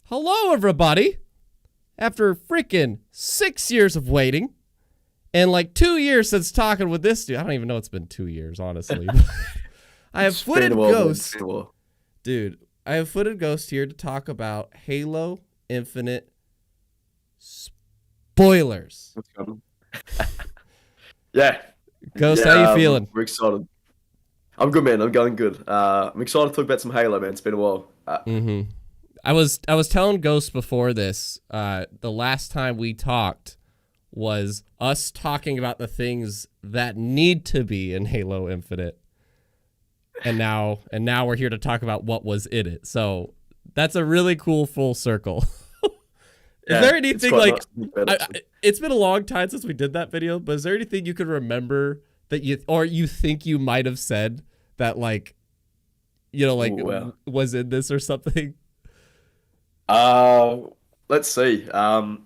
Hello, everybody. After freaking 6 years of waiting and like 2 years since talking with this dude. I don't even know it's been 2 years, honestly. I have FootedGhost. Dude, I have FootedGhost here to talk about Halo Infinite spoilers. Yeah. Ghost, how you feeling? We're excited. I'm good, man. I'm going good. I'm excited to talk about some Halo, man. It's been a while. I was telling Ghost before this, the last time we talked was us talking about the things that need to be in Halo Infinite. And now we're here to talk about what was in it. So that's a really cool full circle. Is there anything like it's been a long time since we did that video, but is there anything you could remember that you think you might have said that was in this or something? Let's see. I'm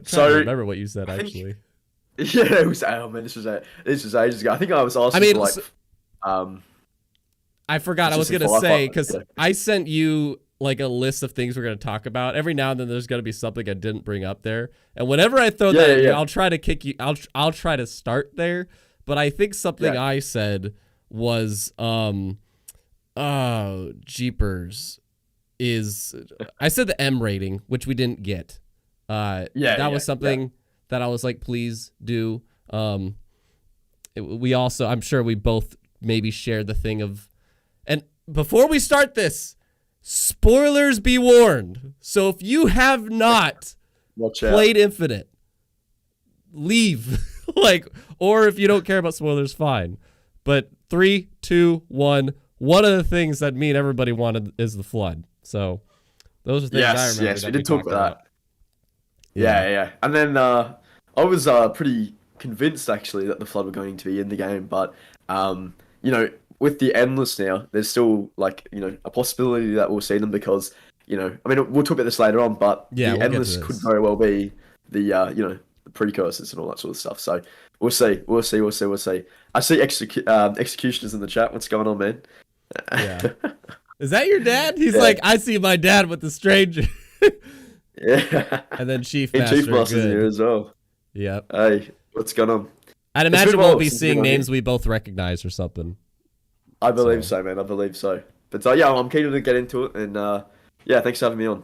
trying to remember what you said actually. Yeah, it was. Oh man, this was ages ago. I think I was asking I forgot. I was gonna say because I sent you like a list of things we're gonna talk about. Every now and then, there's gonna be something I didn't bring up there, and whenever I throw that, at you, I'll try to kick you. I'll try to start there, but I think something I said was jeepers is I said the M rating, which we didn't get. That was something that I was like, please do. We also, I'm sure we both maybe shared the thing of, and before we start this, spoilers be warned. So if you have not played Infinite, leave. Or if you don't care about spoilers, fine. But 3, 2, 1. One of the things that me and everybody wanted is the flood. So those are things I remember. Yes, we did talk about that. Yeah. And then I was pretty convinced actually that the flood were going to be in the game, but with the endless now, there's still a possibility that we'll see them because we'll talk about this later on, but the endless could very well be the the precursors and all that sort of stuff. So we'll see. I see executioners in the chat. What's going on, man? Yeah. Is that your dad? He's like, I see my dad with the stranger. Yeah. And then Chief Master's here as well. Yep. Hey, what's going on? I'd imagine we'll be seeing names we both recognize or something. I believe so, man. I believe so. But I'm keen to get into it, and thanks for having me on.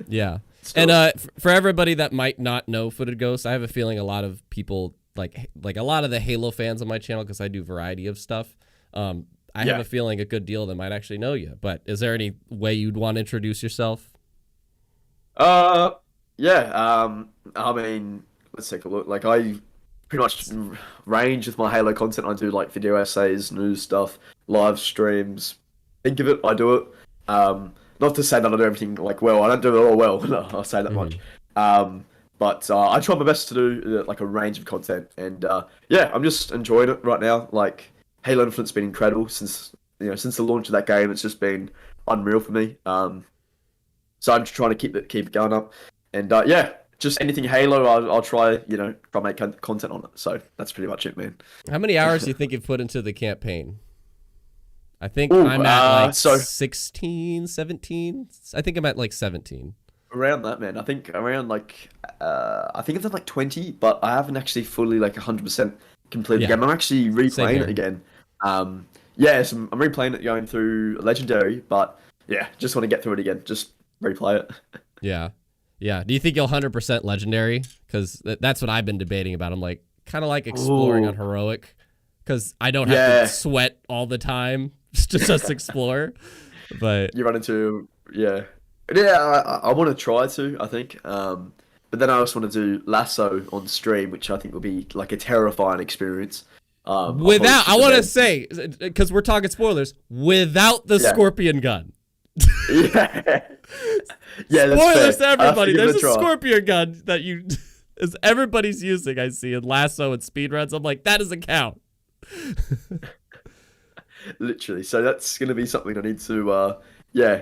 Yeah. And for everybody that might not know FootedGhost, I have a feeling a lot of people like a lot of the Halo fans on my channel, because I do variety of stuff. I have a feeling a good deal of them might actually know you. But is there any way you'd want to introduce yourself? Let's take a look. I pretty much range with my Halo content. I do video essays, news stuff, live streams. Think of it, I do it. Not to say that I do everything well. I don't do it all well. No, I'll say that much. But I try my best to do a range of content, and I'm just enjoying it right now. Halo Infinite's been incredible since the launch of that game. It's just been unreal for me. So I'm just trying to keep it going up, and just anything Halo, I'll try make content on it. So that's pretty much it, man. How many hours do you think you've put into the campaign? I think I'm at 16, 17. I think I'm at 17. Around that, man. I think around I think it's at 20, but I haven't actually fully 100% completed the game. I'm actually replaying it again. So I'm replaying it going through Legendary, but just want to get through it again. Just replay it. Yeah. Do you think you'll 100% Legendary? Because that's what I've been debating about. I'm kind of exploring on Heroic, because I don't have to sweat all the time to just explore. But you run into I want to try to, I think. But then I also want to do Lasso on stream, which I think will be a terrifying experience. I want to say, because we're talking spoilers, without the Scorpion gun. Spoilers to everybody. There's a Scorpion gun that everybody's using, I see, in Lasso and speedruns. I'm that doesn't count. Literally. So that's going to be something I need to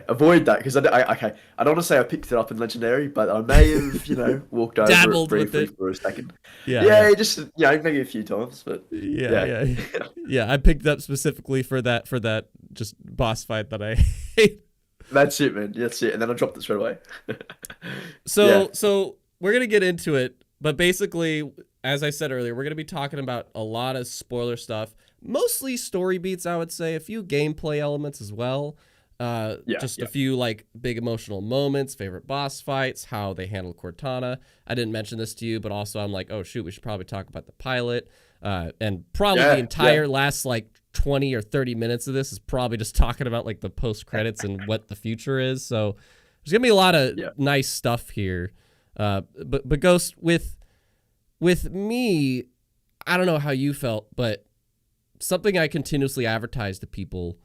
avoid that, because I don't want to say I picked it up in Legendary, but I may have walked over it briefly for a second. Just maybe a few times, but I picked it up specifically for that just boss fight that I hate. That's it, man. That's it. And then I dropped it straight away. So we're gonna get into it, but basically, as I said earlier, we're gonna be talking about a lot of spoiler stuff, mostly story beats, I would say, a few gameplay elements as well. Just a few like big emotional moments, favorite boss fights, how they handled Cortana. I didn't mention this to you, but also I'm like, oh shoot, we should probably talk about the pilot. And probably the entire last like 20 or 30 minutes of this is probably just talking about like the post credits and what the future is. So there's gonna be a lot of nice stuff here. But Ghost, with me, I don't know how you felt, but something I continuously advertise to people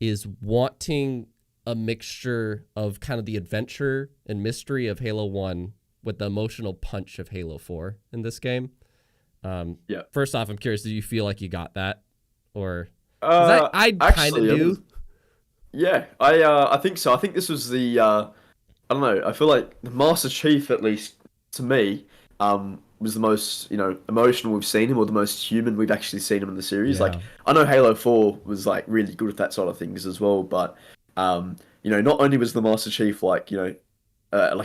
is wanting a mixture of kind of the adventure and mystery of Halo 1 with the emotional punch of Halo 4 in this game. First off, I'm curious, do you feel like you got that? Or I kind of do. I think so. I think this was the I don't know. I feel like the Master Chief, at least to me, was the most emotional we've seen him, or the most human we've actually seen him in the series. Yeah. Like I know Halo 4 was like really good at that sort of things as well, but not only was the Master Chief like like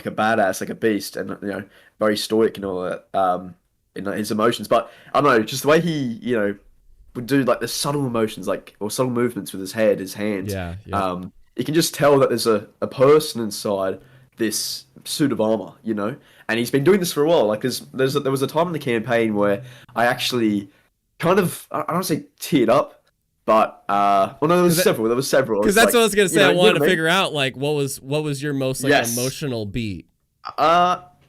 a badass, like a beast, and very stoic and all that in his emotions, but I don't know, just the way he would do like the subtle emotions, like or subtle movements with his head, his hands. You can just tell that there's a person inside this suit of armor, and he's been doing this for a while. Like there was a time in the campaign where I actually kind of, I don't say teared up, but there was several. Because that's what I was gonna say. I wanted to figure out like what was your most emotional beat.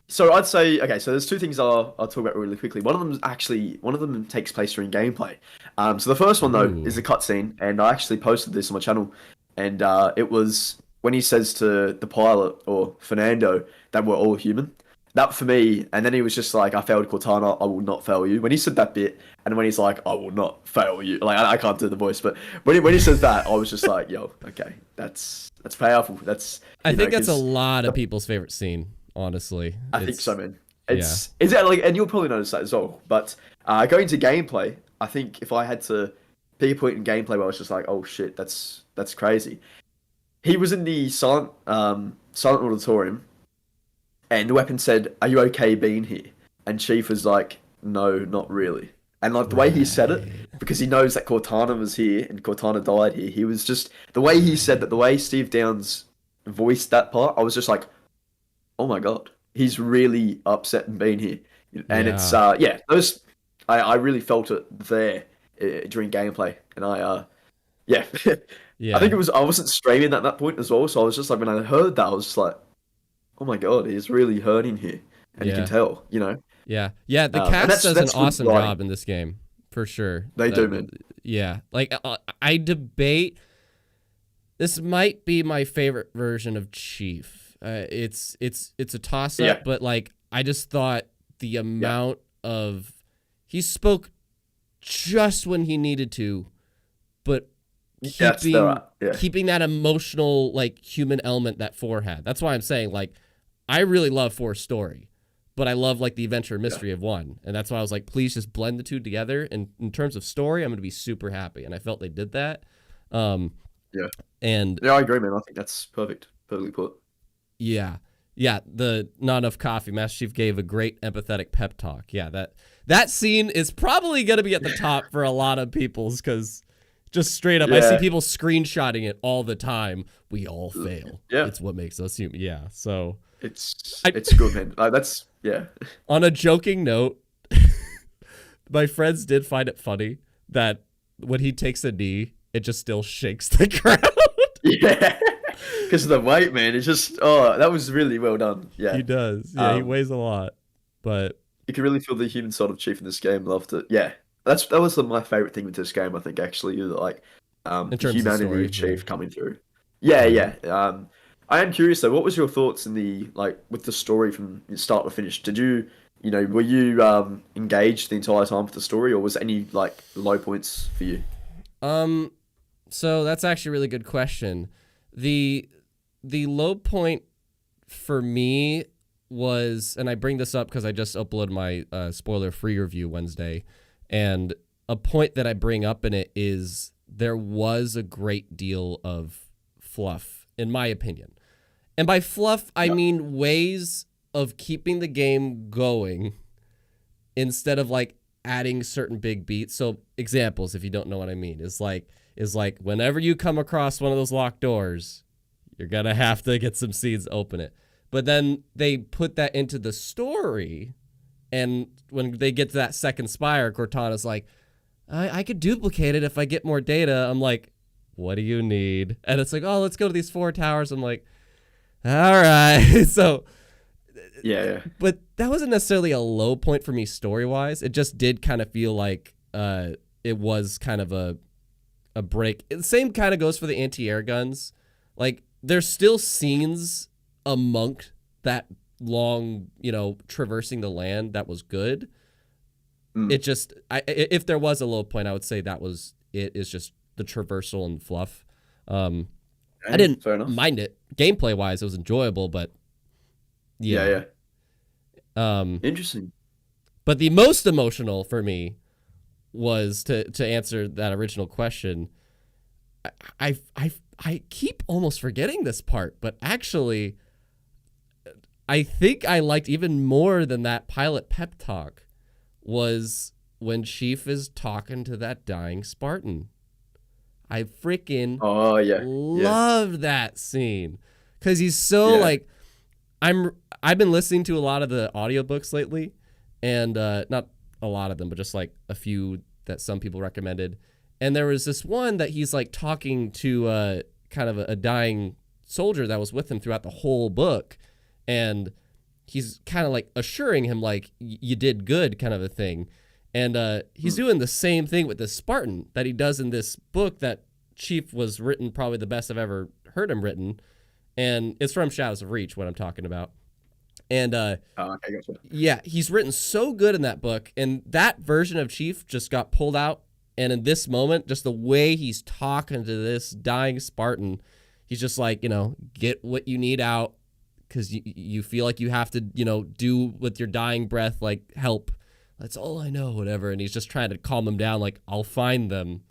So I'd say, okay, so there's two things I'll talk about really quickly. One of them takes place during gameplay. So the first one though is a cutscene, and I actually posted this on my channel, and it was when he says to the pilot or Fernando that we're all human. That for me, and then he was just like, I failed Cortana, I will not fail you. When he said that bit, and when he's like, I will not fail you, like I can't do the voice, but when he says that, I was just like, yo, okay, that's powerful. I think that's a lot of people's favorite scene, honestly. I think so, man. Is that like, and you'll probably notice that as well. But going to gameplay, I think if I had to pick a point in gameplay where I was just like, oh shit, that's crazy. He was in the silent auditorium, and the weapon said, "Are you okay being here?" And Chief was like, "No, not really." And like the way he said it, because he knows that Cortana was here and Cortana died here, he was just the way he said that, the way Steve Downes voiced that part, I was just like, "Oh my god, he's really upset and being here." And it's those I really felt it there during gameplay, and I think it was, I wasn't streaming at that point as well, so I was just like, when I heard that, I was just like, oh my god, he's really hurting here, and you can tell, the cast does an awesome job in this game, for sure. They do, man. Like I debate, this might be my favorite version of Chief. It's a toss up, but like I just thought the amount of, he spoke just when he needed to, but keeping that emotional, like, human element that 4 had. That's why I'm saying, like, I really love 4's story, but I love like the adventure and mystery of 1, and that's why I was like, please just blend the two together. And in terms of story, I'm going to be super happy, and I felt they did that. And I agree, man. I think that's perfectly put. The not enough coffee. Master Chief gave a great empathetic pep talk. That scene is probably going to be at the top for a lot of people's, because just straight up, I see people screenshotting it all the time. We all fail. It's what makes us human. So it's good, man. That's On a joking note, my friends did find it funny that when he takes a knee, it just still shakes the crowd. Because of the weight, man. It's just, that was really well done. He does. He weighs a lot, but you can really feel the human side of Chief in this game. Loved it. That was my favorite thing with this game, I think, actually, like in the humanity of Chief coming through. I am curious though, what was your thoughts in the, like, with the story from start to finish? Did you were you engaged the entire time with the story, or was there any like low points for you? So that's actually a really good question. The low point for me was, and I bring this up because I just uploaded my spoiler-free review Wednesday, and a point that I bring up in it is there was a great deal of fluff in my opinion. And by fluff, I mean ways of keeping the game going instead of like adding certain big beats. So examples, if you don't know what I mean, is like whenever you come across one of those locked doors, you're going to have to get some seeds, open it. But then they put that into the story, and when they get to that second spire, Cortana's like, I could duplicate it if I get more data. I'm like, what do you need? And it's like, oh, let's go to these 4 towers. I'm like, all right. So yeah. But that wasn't necessarily a low point for me story-wise. It just did kind of feel like it was kind of a break. The same kind of goes for the anti-air guns. Like, there's still scenes among that long, traversing the land that was good. It just, if there was a low point, I would say that was it. Is just the traversal and fluff. I didn't mind it gameplay wise; it was enjoyable, but yeah. Interesting. But the most emotional for me was to answer that original question. I keep almost forgetting this part, but actually, I think I liked even more than that pilot pep talk was when Chief is talking to that dying Spartan. I freaking loved that scene because he's so like, I've been listening to a lot of the audiobooks lately, and not a lot of them, but just like a few that some people recommended. And there was this one that he's like talking to kind of a dying soldier that was with him throughout the whole book, and he's kind of like assuring him like you did good kind of a thing. And he's doing the same thing with the Spartan that he does in this book that Chief was written, probably the best I've ever heard him written. And it's from Shadows of Reach, what I'm talking about. And gotcha. Yeah, he's written so good in that book. And that version of Chief just got pulled out. And in this moment, just the way he's talking to this dying Spartan, he's just like, get what you need out. Because you feel like you have to, do with your dying breath, like help. That's all I know, whatever. And he's just trying to calm him down, like, I'll find them,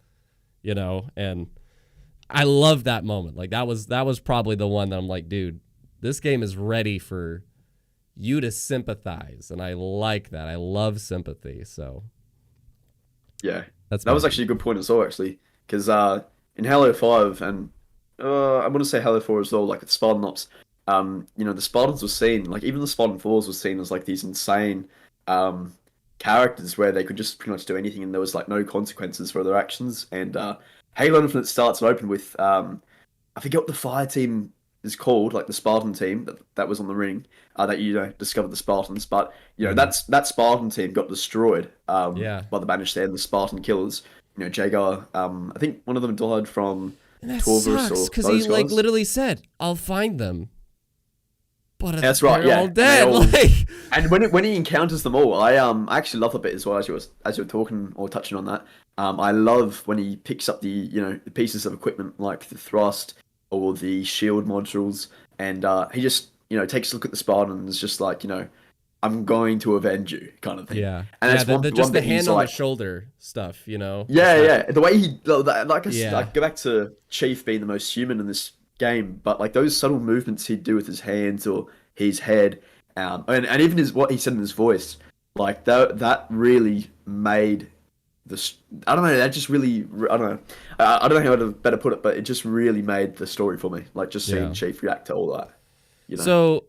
And I love that moment. Like, that was probably the one that I'm like, dude, this game is ready for you to sympathize. And I like that. I love sympathy. So, yeah. That was actually a good point as well, actually. Because in Halo 5 and I want to say Halo 4 as well, like the Spartan Ops, the Spartans were seen, like even the Spartan 4s were seen as like these insane characters where they could just pretty much do anything and there was like no consequences for their actions. And Halo Infinite starts open with I forget what the fire team is called, like the Spartan team that was on the ring that discovered the Spartans, but that Spartan team got destroyed by the Banished and the Spartan killers. Jaeger, I think one of them died from Torvus, or because he like literally said, "I'll find them." But that's right. They're all dead. And when he encounters them all, I actually love a bit as well as you were talking or touching on that. I love when he picks up the the pieces of equipment like the thrust or the shield modules, and he just takes a look at the Spartans, just like I'm going to avenge you kind of thing. Yeah, and that's just the hand on the shoulder stuff, Yeah. The way he I go back to Chief being the most human in this game, but like those subtle movements he'd do with his hands or his head, and even what he said in his voice, like that really made this. I don't know. That just really. I don't know. I don't know how to better put it, but it just really made the story for me. Like just seeing Chief react to all that. So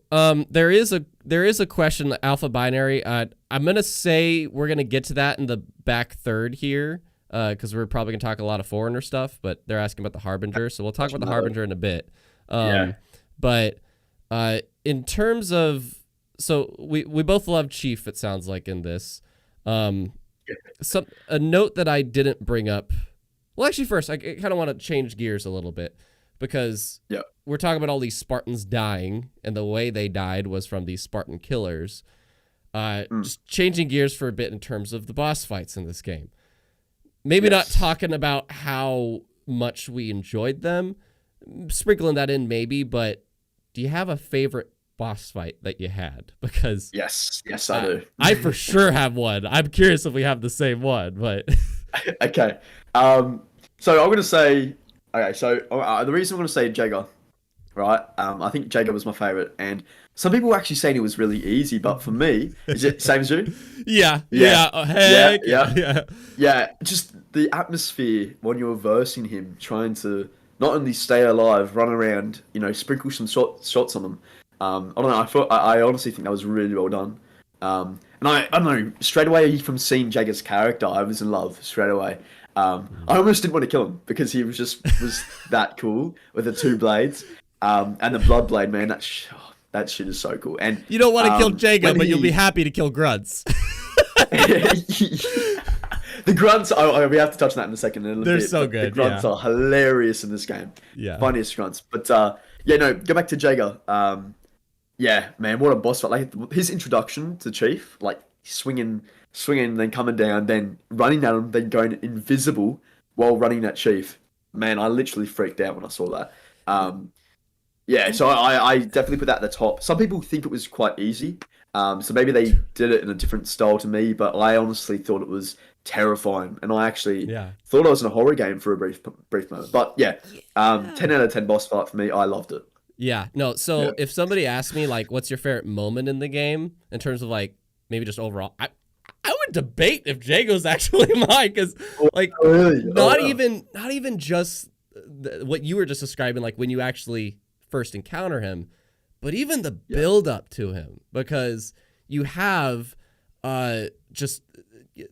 there is a question, Alpha Binary. I'm gonna say we're gonna get to that in the back third here. Because we're probably going to talk a lot of Foreigner stuff, but they're asking about the Harbinger, so we'll talk about the Harbinger in a bit. But in terms of... So we both love Chief, it sounds like, in this. A note that I didn't bring up... Well, actually, first, I kind of want to change gears a little bit, because we're talking about all these Spartans dying, and the way they died was from these Spartan killers. Just changing gears for a bit in terms of the boss fights in this game. Maybe not talking about how much we enjoyed them, sprinkling that in maybe, but do you have a favorite boss fight that you had? Because yes, I do. I for sure have one. I'm curious if we have the same one, but okay. So I'm gonna say the reason I'm gonna say Jaeger right? I think Jago was my favorite, and some people were actually saying it was really easy, but for me, is it same as you? Yeah. Yeah. Oh, heck Yeah. Yeah, just the atmosphere when you're versing him, trying to not only stay alive, run around, sprinkle some shots on them. I don't know. I honestly think that was really well done. And I don't know. Straight away from seeing Jagger's character, I was in love straight away. I almost didn't want to kill him because he was that cool with the two blades, and the blood blade. Man, that shit is so cool. And you don't want to kill Jago, but you'll be he... happy to kill grunts. The grunts, we have to touch on that in a second. They're so good. The grunts are hilarious in this game. Yeah. Funniest grunts. But go back to Jaeger. Yeah, man, what a boss fight. Like, his introduction to Chief, like, swinging, then coming down, then running at him, then going invisible while running at Chief. Man, I literally freaked out when I saw that. Yeah, so I definitely put that at the top. Some people think it was quite easy. So maybe they did it in a different style to me, but I honestly thought it was terrifying, and I actually thought I was in a horror game for a brief moment. But yeah, 10 out of 10 boss fight for me. I loved it. Yeah, no. So if somebody asked me like, what's your favorite moment in the game in terms of like maybe just overall, I would debate if Jago's actually mine, because like not even just what you were just describing, like when you actually first encounter him, but even the build up to him, because you have just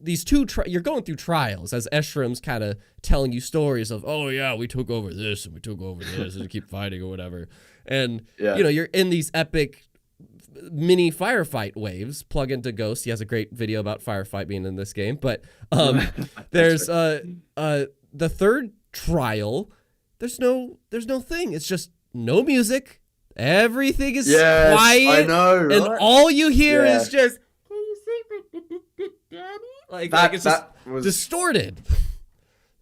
these two you're going through trials as Eshram's kind of telling you stories of, oh yeah, we took over this and we took over this and keep fighting or whatever, and you're in these epic mini firefight waves. Plug into Ghost, he has a great video about firefight being in this game. But there's the third trial, there's no thing, it's just no music, everything is quiet, I know, right? And all you hear is just, can you sing for Daddy? Like it's just distorted.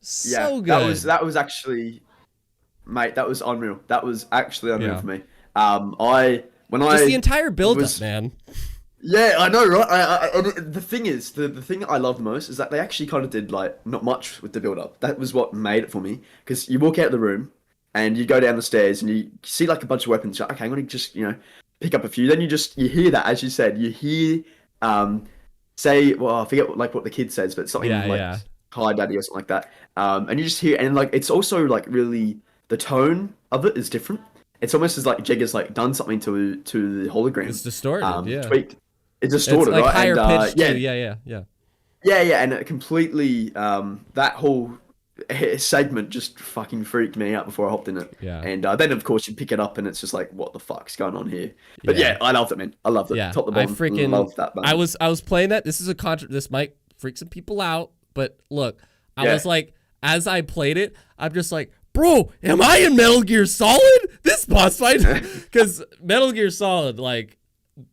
So good. That was actually, mate, that was unreal. That was actually unreal for me. The entire build up, man. Yeah, I know, right? And the thing is, the thing that I love the most is that they actually kind of did like not much with the build up. That was what made it for me, because you walk out of the room and you go down the stairs and you see like a bunch of weapons. You're like, okay, I'm gonna just pick up a few. Then you hear that, as you said, you hear say, well, I forget what the kid says, but something like hi daddy or something like that. And you just hear, and like it's also like really, the tone of it is different. It's almost as like Jagger's like done something to the hologram. It's distorted, tweaked. It's distorted, it's like right? Higher And, pitched too. Yeah, and it completely that whole segment just fucking freaked me out before I hopped in it. Yeah. And then of course you pick it up and it's just like, what the fuck's going on here? But yeah, I loved it, man. I loved it. Yeah. Top to bottom. I freaking loved that. Man. I was playing that. This is this might freak some people out, but look, I was like, as I played it, I'm just like, bro, am I in Metal Gear Solid? This boss fight, because Metal Gear Solid, like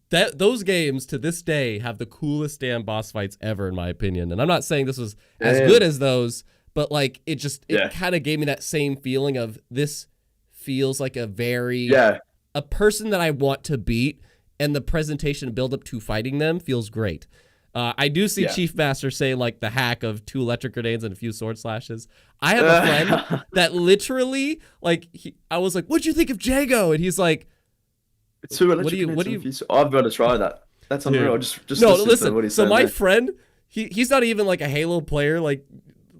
those games to this day have the coolest damn boss fights ever, in my opinion. And I'm not saying this was as good as those, but like it kind of gave me that same feeling of, this feels like a very a person that I want to beat, and the presentation and build up to fighting them feels great. I do see Chief Master say like the hack of 2 electric grenades and a few sword slashes. I have a friend that literally, like, I was like, "What'd you think of Jago?" And he's like, 2 electric grenades. I've got to try that. That's unreal. Just no, listen. What he's so my friend, he's not even like a Halo player. Like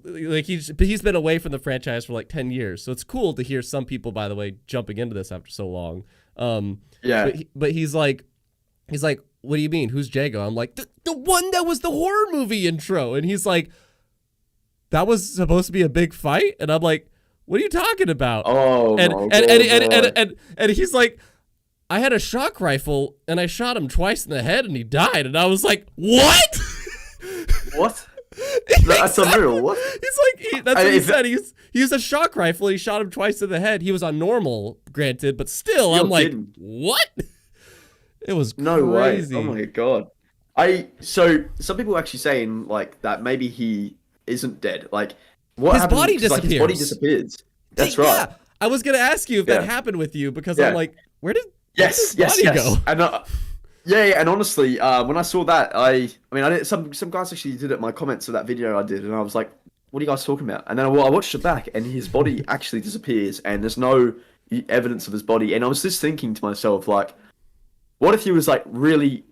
he's been away from the franchise for like 10 years. So it's cool to hear some people, by the way, jumping into this after so long. But he's like, what do you mean? Who's Jago? I'm like, the one that was the horror movie intro. And he's like, that was supposed to be a big fight? And I'm like, what are you talking about? Oh, and he's like, I had a shock rifle and I shot him twice in the head and he died. And I was like, what? What? That's unreal. What? He's like, that's what he said. He used a shock rifle. He shot him twice in the head. He was on normal, granted, but still, I'm like, what? It was crazy. Oh my god. So some people are actually saying like that maybe he isn't dead. Like what his happened? Body disappears. Like, his body disappears. That's right. Yeah. I was gonna ask you if that happened with you, because I'm like, where did his body go? And and honestly, when I saw that, I mean, some guys actually did it in my comments of that video I did, and I was like, what are you guys talking about? And then I watched it back, and his body actually disappears, and there's no evidence of his body, and I was just thinking to myself, like, what if he was like really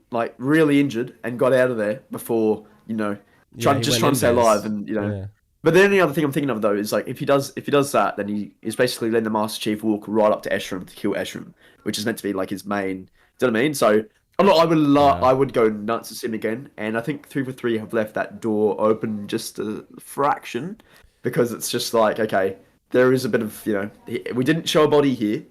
injured and got out of there before, Yeah, he just went trying to stay alive, invis. and Yeah. But then the other thing I'm thinking of though is like if he does that, then he is basically letting the Master Chief walk right up to Eshram to kill Eshram, which is meant to be like his main. Do you know what I mean? So Yeah. I would go nuts to see him again, and I think 343 have left that door open just a fraction, because it's just like, okay, there is a bit of, we didn't show a body here,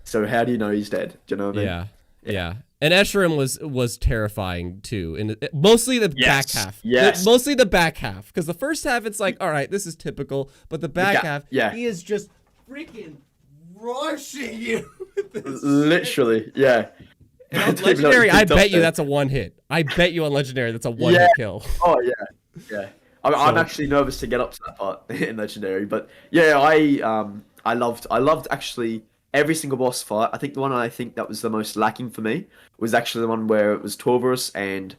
so how do you know he's dead? Do you know what I mean? Yeah. Yeah. And Esherim was terrifying too, and mostly the back half. Yes. Mostly the back half, because the first half it's like, all right, this is typical, but the back half, yeah. he is just freaking rushing you. Literally, yeah. And on Legendary, I bet you that's a one hit. I bet you on Legendary that's a one hit kill. Oh yeah. I'm actually nervous to get up to that part in Legendary, but yeah, I loved actually every single boss fight. I think the one that was the most lacking for me was actually the one where it was Torvarus and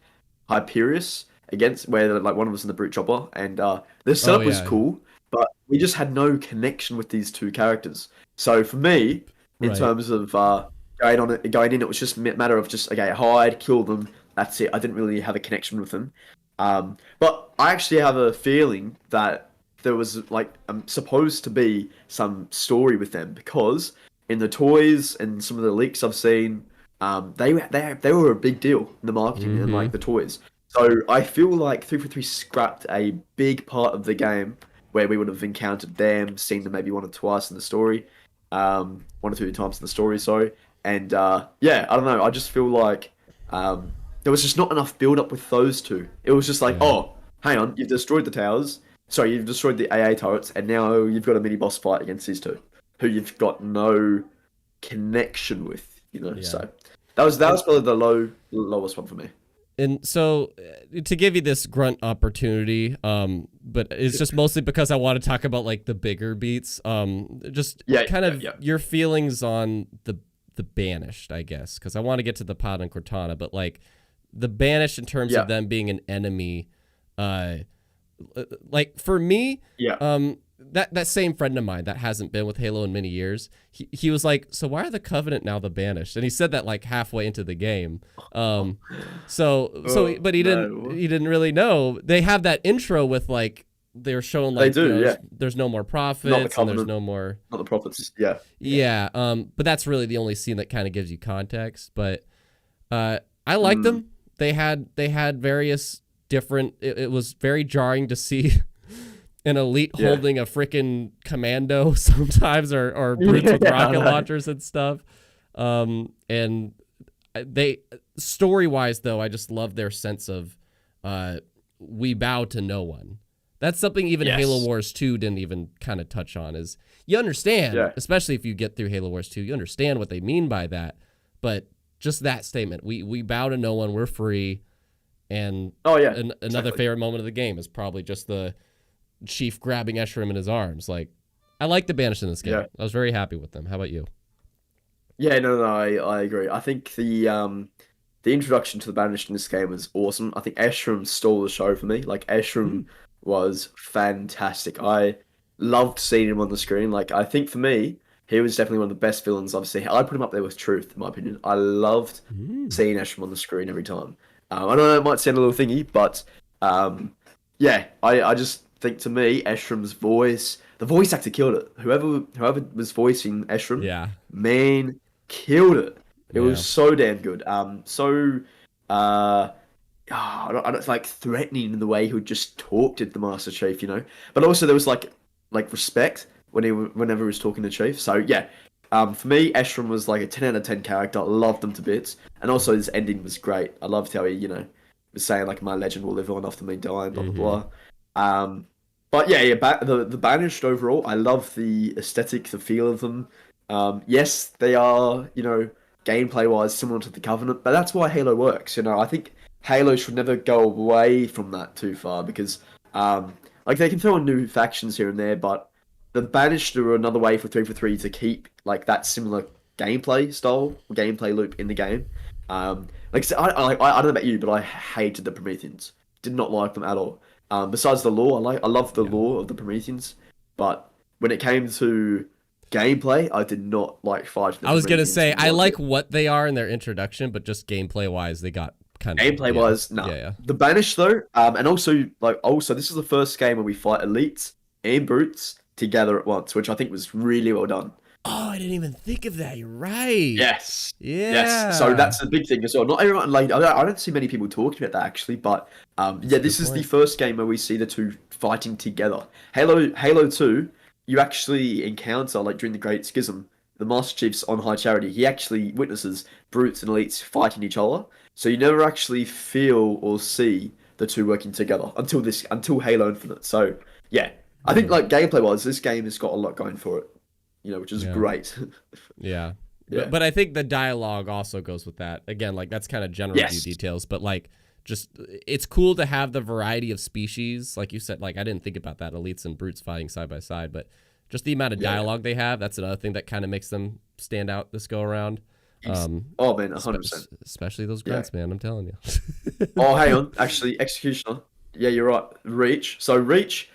Hyperius against, where like one of us in the brute chopper, and the setup was cool, but we just had no connection with these two characters. So for me, in terms of going in, it was just a matter of just, okay, hide, kill them. That's it. I didn't really have a connection with them. But I actually have a feeling that there was like supposed to be some story with them, because in the toys and some of the leaks I've seen, they were a big deal in the marketing and like the toys. So I feel like 343 scrapped a big part of the game where we would have encountered them, seen them maybe one or twice in the story, one or two times in the story. Sorry, and yeah, I don't know. I just feel like there was just not enough build up with those two. It was just like, oh, hang on, you've destroyed the towers. Sorry, you've destroyed the AA turrets, and now you've got a mini boss fight against these two, who you've got no connection with, So that was probably the lowest one for me. And so, to give you this grunt opportunity, but it's just mostly because I want to talk about like the bigger beats. Your feelings on the Banished, I guess, because I want to get to the Pod and Cortana, but like the Banished in terms of them being an enemy, like for me, that same friend of mine that hasn't been with Halo in many years, he was like, so why are the Covenant now the Banished? And he said that like halfway into the game. But he didn't really know. They have that intro with like, they're showing like, there's no more prophets, and there's no more, not the prophets. But that's really the only scene that kind of gives you context. But I liked them. They had various different, it was very jarring to see an elite holding a freaking commando sometimes, or brutes with rocket launchers and stuff. And they, story-wise though, I just love their sense of we bow to no one. That's something even Halo Wars 2 didn't even kind of touch on, is you understand, especially if you get through Halo Wars 2, you understand what they mean by that. But just that statement, we bow to no one, we're free. And another favorite moment of the game is probably just the Chief grabbing Esherim in his arms. Like, I like the Banished in this game. I was very happy with them. How about you? Yeah, no, I agree. I think the introduction to the Banished in this game was awesome. I think Esherim stole the show for me. Like, Esherim was fantastic. I loved seeing him on the screen. Like, I think for me, he was definitely one of the best villains I've seen. I'd put him up there with Truth, in my opinion. I loved seeing Esherim on the screen every time. I don't know, it might sound a little thingy, but I just think, to me, Esherim's voice, the voice actor killed it. Whoever was voicing Esherim, man, killed it. It was so damn good. I don't like threatening in the way he would just talk to the Master Chief, But also there was like respect whenever he was talking to Chief. So yeah, for me, Esherim was like a 10 out of 10 character. I loved him to bits, and also his ending was great. I loved how he was saying like, my legend will live on after me dying, blah blah blah. But the Banished overall, I love the aesthetic, the feel of them. Yes, they are gameplay wise similar to the Covenant, but that's why Halo works. I think Halo should never go away from that too far, because like they can throw in new factions here and there, but the Banished are another way for 343 to keep like that similar gameplay style, gameplay loop in the game. Like I don't know about you, but I hated the Prometheans. Did not like them at all. Besides the lore, I love the lore of the Prometheans, but when it came to gameplay, I did not like fighting them. I was really gonna say into I one like bit. what they are in their introduction, but just gameplay wise, they got kind of Gameplay wise, no. yeah. The Banish though, and also this is the first game where we fight elites and brutes together at once, which I think was really well done. Oh, I didn't even think of that. You're right. Yes. Yes. So Yeah. that's the big thing as well. Not everyone like I don't see many people talking about that actually, but yeah, a this good is the point. first game where we see the two fighting together. Halo 2, you actually encounter like during the Great Schism, the Master Chief's on High Charity. He actually witnesses brutes and elites fighting each other. So you never actually feel or see the two working together until Halo Infinite. So yeah, I think like gameplay wise, this game has got a lot going for it. Which is Yeah. great. Yeah. Yeah. But I think the dialogue also goes with that. Again, like that's kind of general view Yes. details, but like just it's cool to have the variety of species. Like you said, like I didn't think about that, elites and brutes fighting side by side, but just the amount of Yeah. dialogue they have, that's another thing that kind of makes them stand out this go around. Oh man, 100%. Especially those Yeah. grunts, man, I'm telling you. Oh, hang on. Actually, Executioner. Yeah, you're right. Reach. So Reach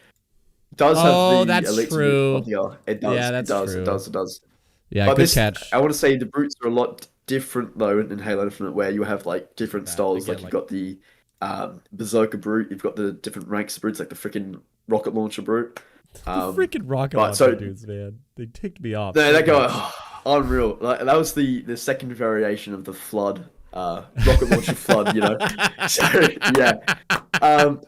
does Oh, have the that's elite true. yeah, it does. Yeah, It that's does. true. It does. It does. Yeah, But good this, catch. I want to say the brutes are a lot different though in Halo Infinite, where you have like different That, styles. again, Like you've like got the Berserker brute. You've got the different ranks of brutes, like the freaking rocket launcher brute. the freaking rocket But launcher so dudes, man. They ticked me off no, so that guy, much. unreal. Like that was the second variation of the flood, rocket launcher flood. So yeah, um,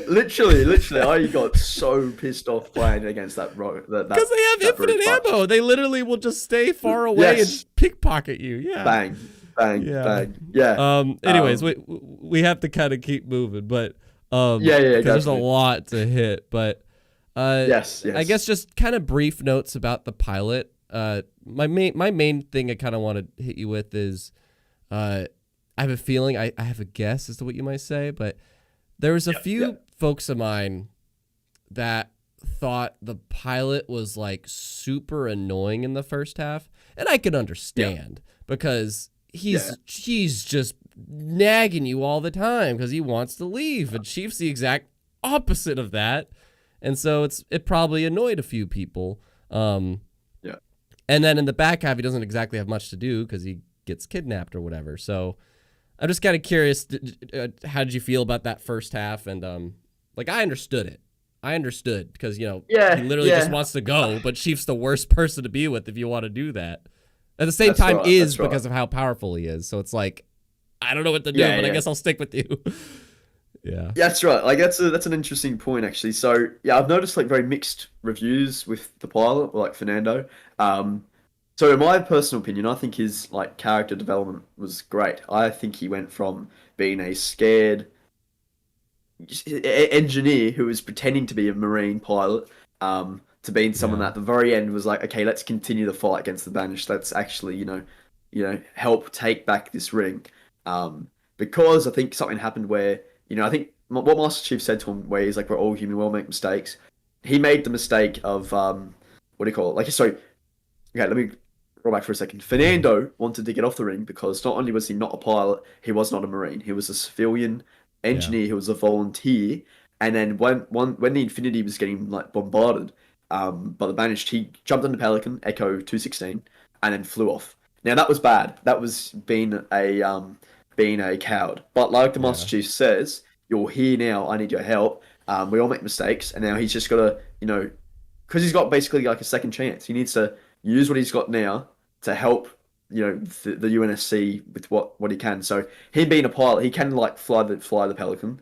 literally, I got so pissed off playing against that rocket. Because they have That brute, infinite but ammo. They literally will just stay far away yes, and pickpocket you. Yeah. bang, bang, Yeah. bang. Yeah. Anyways, we have to kind of keep moving, but Yeah. because Go there's for a it. lot to hit. But Yes. I guess just kind of brief notes about the pilot. My main thing I kind of want to hit you with is, I have a feeling, I have a guess as to what you might say, but there was a few folks of mine that thought the pilot was like super annoying in the first half, and I can understand because he's just nagging you all the time because he wants to leave, and Chief's the exact opposite of that, and so it probably annoyed a few people. And then in the back half, he doesn't exactly have much to do because he gets kidnapped or whatever. So I'm just kind of curious, how did you feel about that first half? And like I understood it. I understood because he literally just wants to go, but Chief's the worst person to be with if you want to do that. At the same time, is because of how powerful he is. So it's like I don't know what to do, but I guess I'll stick with you. Yeah, that's right. Like that's an interesting point actually. So yeah, I've noticed like very mixed reviews with the pilot, like Fernando. So in my personal opinion, I think his like character development was great. I think he went from being a scared engineer who was pretending to be a marine pilot, to being someone that at the very end was like, okay, let's continue the fight against the Banished. Let's actually, help take back this ring. Because I think something happened where, I think what Master Chief said to him, where he's like, we're all human, we all make mistakes. He made the mistake of, what do you call it? Like, sorry, okay, let me roll back for a second. Fernando wanted to get off the ring because not only was he not a pilot, he was not a marine. He was a civilian engineer who was a volunteer. And then when the Infinity was getting like bombarded by the Banished, he jumped on the Pelican Echo 216 and then flew off. Now that was bad. That was being a coward. But like the Master Chief says, you're here now. I need your help. We all make mistakes, and now he's just got to, because he's got basically like a second chance. He needs to use what he's got now to help, the UNSC with what he can. So him being a pilot, he can like fly the Pelican.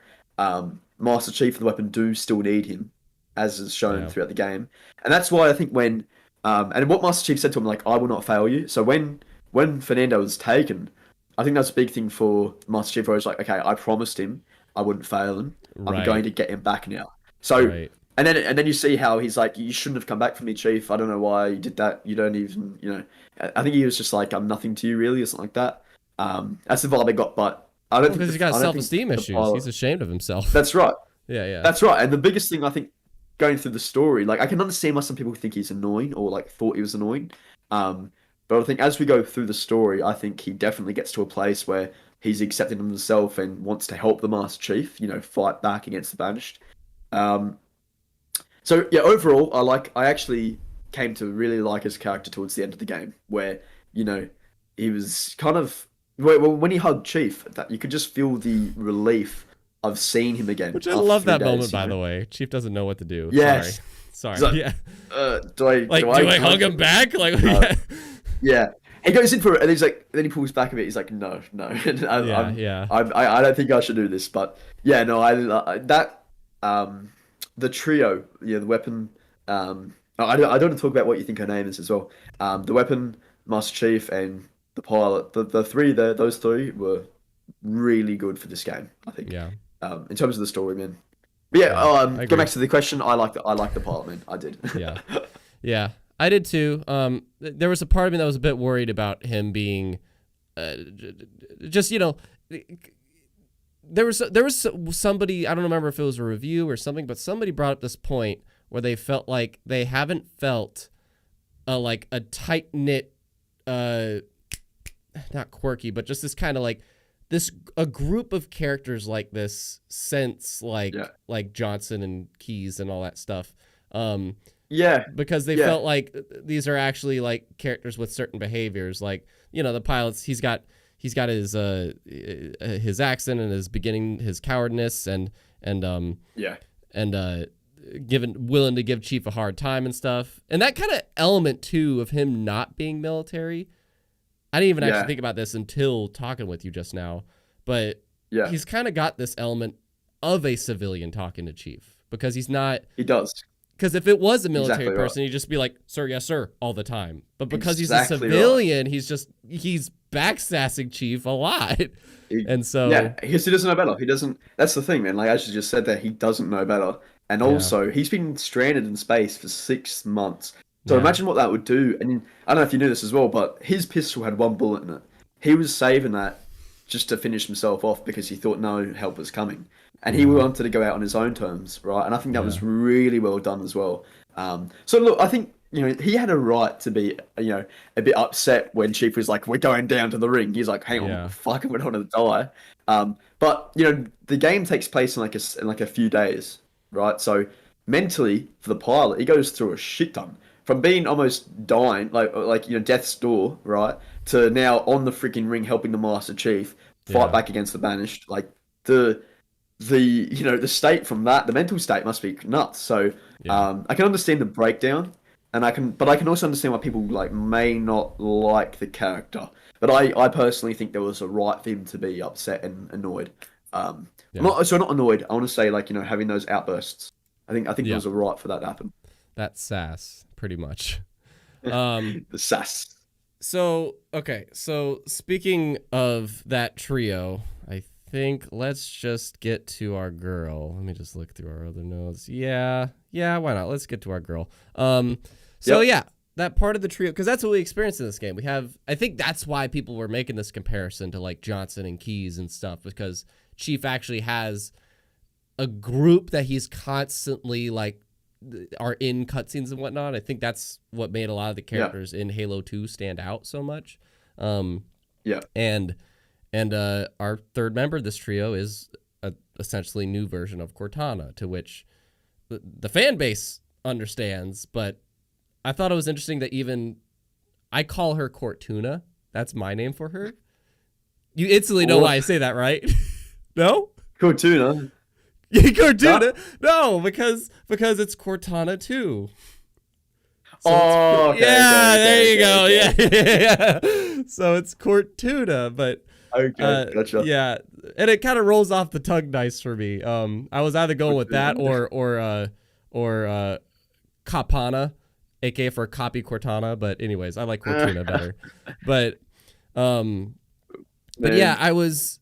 Master Chief and the weapon do still need him, as is shown throughout the game, and that's why I think when and what Master Chief said to him, like, I will not fail you. So when Fernando was taken, I think that's a big thing for Master Chief, where it's like, okay, I promised him I wouldn't fail him. I'm going to get him back now. So and then you see how he's like, you shouldn't have come back for me, Chief. I don't know why you did that. You don't even, I think he was just like, I'm nothing to you, really, or something like that. That's the vibe I got, but I don't think because he's got self-esteem issues. He's ashamed of himself. That's right. Yeah. That's right. And the biggest thing I think going through the story, like I can understand why some people think he's annoying or like thought he was annoying. But I think as we go through the story, I think he definitely gets to a place where he's accepting himself and wants to help the Master Chief, fight back against the Banished. So yeah, overall, I came to really like his character towards the end of the game, where you know he was kind of when he hugged Chief, that you could just feel the relief of seeing him again. Which I after love 3 that days, moment, by the way. Chief doesn't know what to do. Yes. Sorry. So, Yeah. Do I hug him back? Like, yeah. He goes in for it, and he's like, then he pulls back a bit. He's like, no. And I don't think I should do this, but yeah, no, the trio, the weapon. I don't want to talk about what you think her name is as well. The weapon, Master Chief, and the pilot. The three there, those three were really good for this game, I think. Yeah. In terms of the story, man. But yeah, go back to the question. I like the pilot, man. I did. Yeah. Yeah. I did too. There was a part of me that was a bit worried about him being, just there was somebody, I don't remember if it was a review or something, but somebody brought up this point where they felt like they haven't felt like a tight knit, not quirky, but just this kind of like a group of characters like this since like Johnson and Keyes and all that stuff. Yeah, because they felt like these are actually like characters with certain behaviors. Like, the pilot's he's got his accent and his cowardness and willing to give Chief a hard time and stuff. And that kind of element too of him not being military. I didn't even actually think about this until talking with you just now, but he's kind of got this element of a civilian talking to Chief because he's not. He does. Because if it was a military person, right. he'd just be like, "Sir, yes, sir," all the time. But because he's a Exactly civilian, he's backsassing Chief a lot, and so because he doesn't know better. He doesn't. That's the thing, man. Like as you just said, that he doesn't know better, and also he's been stranded in space for 6 months. So imagine what that would do. And I don't know if you knew this as well, but his pistol had 1 bullet in it. He was saving that just to finish himself off because he thought no help was coming. And he wanted to go out on his own terms, right? And I think that was really well done as well. So look, I think he had a right to be a bit upset when Chief was like, "We're going down to the ring." He's like, "Hang on, fucking, we don't want to die." But the game takes place in like a few days, right? So mentally, for the pilot, he goes through a shit ton from being almost dying, like death's door, right, to now on the freaking ring helping the Master Chief fight back against the Banished, like the state from that, the mental state must be nuts. So I can understand the breakdown, but I can also understand why people may not like the character. But I personally think there was a right for him to be upset and annoyed. Not annoyed. I want to say having those outbursts. I think there was a right for that to happen. That's sass, pretty much. The sass. So speaking of that trio, I think let's just get to our girl. Let me just look through our other notes. Yeah, why not? Let's get to our girl. That part of the trio, because that's what we experienced in this game. I think that's why people were making this comparison to like Johnson and Keyes and stuff, because Chief actually has a group that he's constantly are in cutscenes and whatnot. I think that's what made a lot of the characters in Halo 2 stand out so much. And our third member of this trio is a essentially new version of Cortana, to which the fan base understands. But I thought it was interesting that even I call her Cortuna. That's my name for her. You instantly know why I say that, right? No? Cortuna. Cortuna? No, because it's Cortana 2. So okay. There you go. Yeah. So it's Cortuna, but okay, gotcha. Yeah, and it kind of rolls off the tongue nice for me. I was either going with that or Kapana, aka for copy Cortana. But anyways, I like Cortuna better. But yeah, I was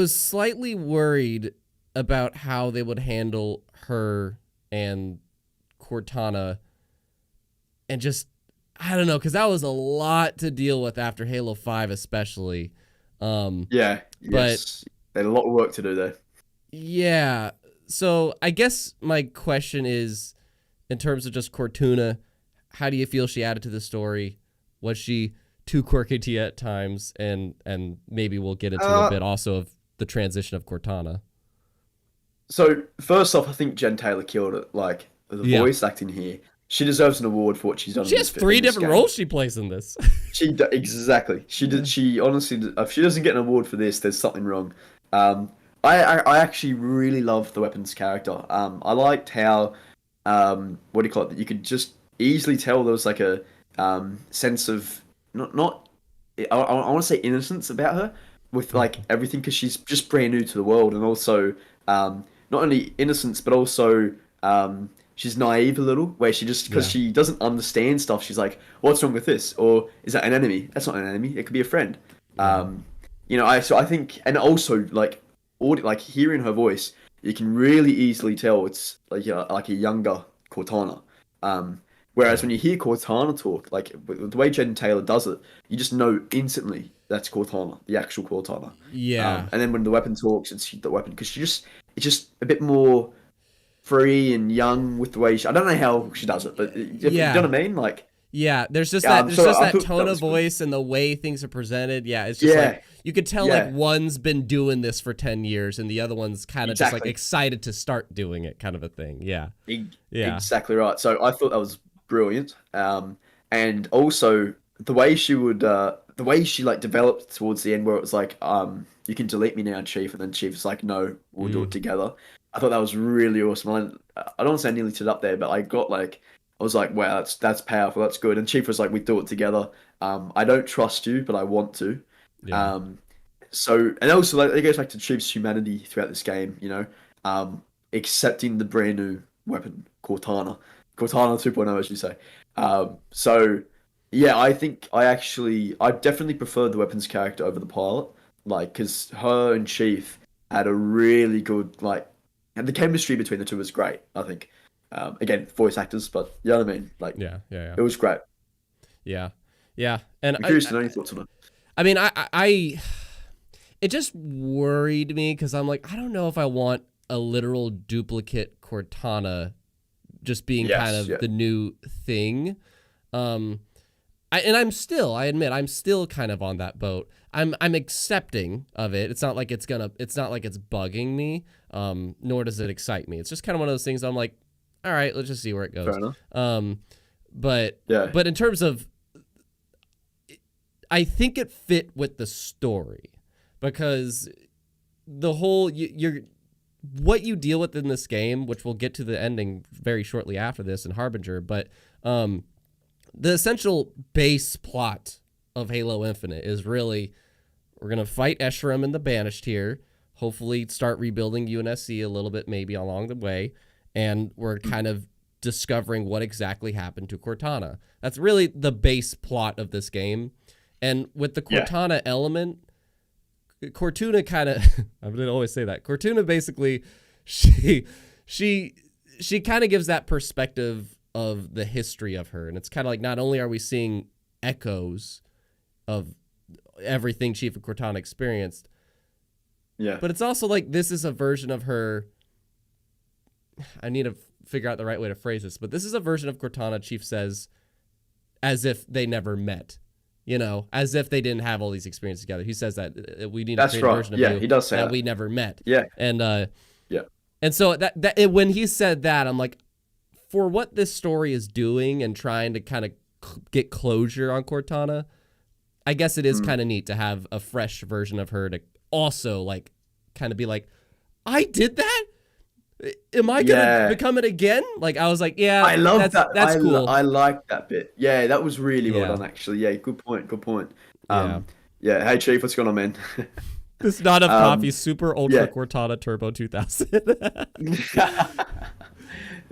slightly worried about how they would handle her and Cortana, and just I don't know, because that was a lot to deal with after Halo 5 especially. But they had a lot of work to do there. Yeah, so I guess my question is, in terms of just Cortuna, how do you feel she added to the story? Was she too quirky to you at times? And maybe we'll get into a bit also of the transition of Cortana. So first off, I think Jen Taylor killed it. Like the voice acting here, she deserves an award for what she's done. She has 3 different roles she plays in this. Exactly. She did. She honestly, if she doesn't get an award for this, there's something wrong. I actually really love the weapons character. I liked how, what do you call it? That you could just easily tell there was like a sense of not. I want to say innocence about her with like everything because she's just brand new to the world, and also not only innocence but also she's naive a little, where she just because she doesn't understand stuff. She's like, "What's wrong with this?" Or "Is that an enemy?" That's not an enemy. It could be a friend. I think, and also like hearing her voice, you can really easily tell it's like a younger Cortana. Whereas when you hear Cortana talk, like the way Jen Taylor does it, you just know instantly that's Cortana, the actual Cortana. Yeah. And then when the weapon talks, it's the weapon because it's just a bit more free and young with the way I don't know how she does it, but you know what I mean, like. Yeah, there's just that tone of voice and the way things are presented. Yeah, it's just like you could tell like one's been doing this for 10 years and the other one's kind of just like excited to start doing it, kind of a thing. Yeah. Exactly right. So I thought that was brilliant. And also the way she like developed towards the end, where it was like, you can delete me now, Chief, and then Chief's like, no, we'll do it together. I thought that was really awesome. I don't want to say I nearly stood up there, but I was like, wow, that's powerful, that's good. And Chief was like, we do it together. I don't trust you, but I want to. Yeah. And also like, it goes back to Chief's humanity throughout this game, accepting the brand new weapon, Cortana 2.0, as you say. I think I definitely prefer the weapons character over the pilot, like, because her and Chief had a really good, like, and the chemistry between the two was great, I think. Again, voice actors, but you know what I mean? Like, yeah. It was great. Yeah. And I'm curious to know your thoughts on it. I mean, it just worried me because I'm like, I don't know if I want a literal duplicate Cortana just being kind of the new thing. I admit, I'm still kind of on that boat. I'm accepting of it. It's not like it's bugging me. Nor does it excite me. It's just kind of one of those things I'm like, all right, let's just see where it goes. Fair enough. But in terms of, I think it fit with the story because the whole what you deal with in this game, which we'll get to the ending very shortly after this in Harbinger, but the essential base plot of Halo Infinite is really we're gonna fight Escharum and the Banished here. Hopefully, start rebuilding UNSC a little bit, maybe along the way. And we're kind of discovering what exactly happened to Cortana. That's really the base plot of this game. And with the Cortana element, Cortuna kind of, I'm going to always say that. Cortuna basically, she kind of gives that perspective of the history of her. And it's kind of like not only are we seeing echoes of everything Chief of Cortana experienced, but it's also like this is a version of her. I need to figure out the right way to phrase this, but this is a version of Cortana, Chief says, as if they never met, as if they didn't have all these experiences together. He says that we need to create a version of you he does say that we never met. Yeah. And so when he said that, I'm like, for what this story is doing and trying to kind of get closure on Cortana, I guess it is kind of neat to have a fresh version of her to also like kind of be like, I did that? Am I gonna become it again? Like I was like, I love that. That's cool. I like that bit. Yeah, that was really well done, actually. Yeah, good point. Hey Chief, what's going on, man? This not of coffee, super ultra Cortana Turbo 2000.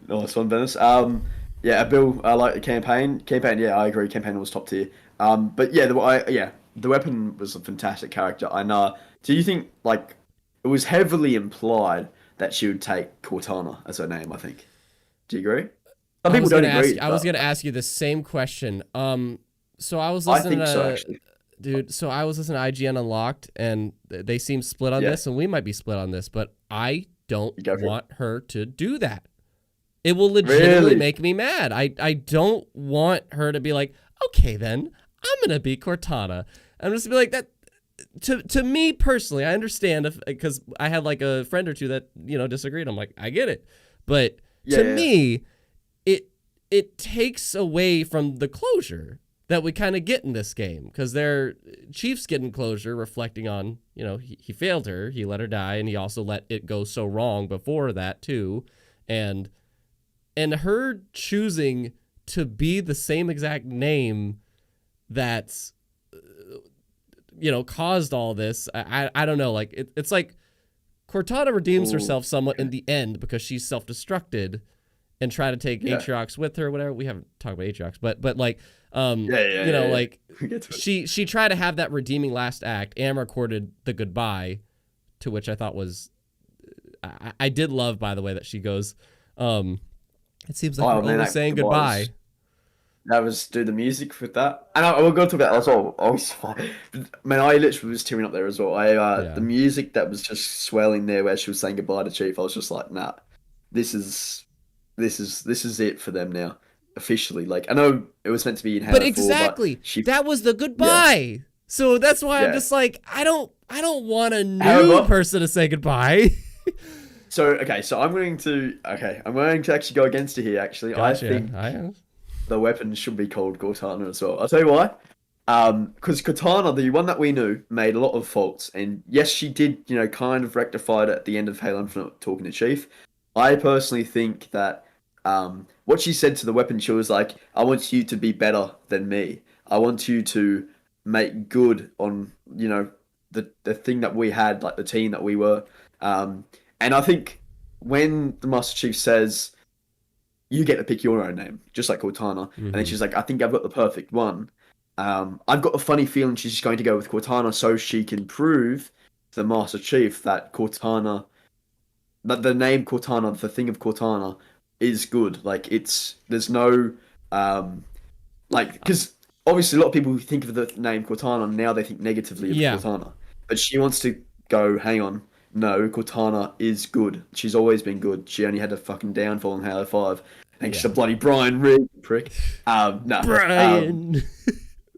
Nice one, Dennis. Bill, I like the campaign. Yeah, I agree. Campaign was top tier. But the weapon was a fantastic character. And do you think like it was heavily implied that she would take Cortana as her name, I think. Do you agree? Some people don't agree. I was going to ask you the same question. So I was listening actually. Dude, so I was listening to IGN Unlocked, and they seem split on this, and we might be split on this, but I don't want her to do that. It will legitimately make me mad. I don't want her to be like, okay, then, I'm going to be Cortana. I'm just going to be like, that. To me personally, I understand because I had like a friend or two that disagreed. I'm like, I get it, but to me, it takes away from the closure that we kind of get in this game, because Chief's getting closure, reflecting on, he failed her, he let her die, and he also let it go so wrong before that too, and her choosing to be the same exact name that's caused all this. I don't know, like it's like Cortana redeems herself somewhat in the end because she's self-destructed and try to take Aatrox with her, whatever. We haven't talked about Aatrox, but like, like she tried to have that redeeming last act and recorded the goodbye, to which I thought was, I did love, by the way, that she goes, it seems like we're only saying goodbye. That was, dude, the music with that. And I will go to that as well. Man, I literally was tearing up there as well. The music that was just swelling there where she was saying goodbye to Chief, I was just like, nah, this is it for them now, officially. Like, I know it was meant to be in Halo 4, exactly, that was the goodbye. Yeah. So that's why I'm just like, I don't want a new person to say goodbye. So I'm going to actually go against you here. Actually, gotcha. I think the weapon should be called Cortana as well. I'll tell you why. Because Cortana, the one that we knew, made a lot of faults, and yes, she did, kind of rectified it at the end of Halo Infinite, talking to Chief. I personally think that what she said to the weapon, she was like, I want you to be better than me. I want you to make good on, the thing that we had, like the team that we were. And I think when the Master Chief says, you get to pick your own name, just like Cortana, and then she's like, I think I've got the perfect one. I've got a funny feeling she's just going to go with Cortana so she can prove to the Master Chief that Cortana, that the name Cortana, the thing of Cortana, is good. Like, there's no, because obviously a lot of people who think of the name Cortana, now they think negatively of Cortana. But she wants to go, hang on, no, Cortana is good. She's always been good. She only had a fucking downfall in Halo 5. Thanks to bloody Brian Rigg, prick. Brian!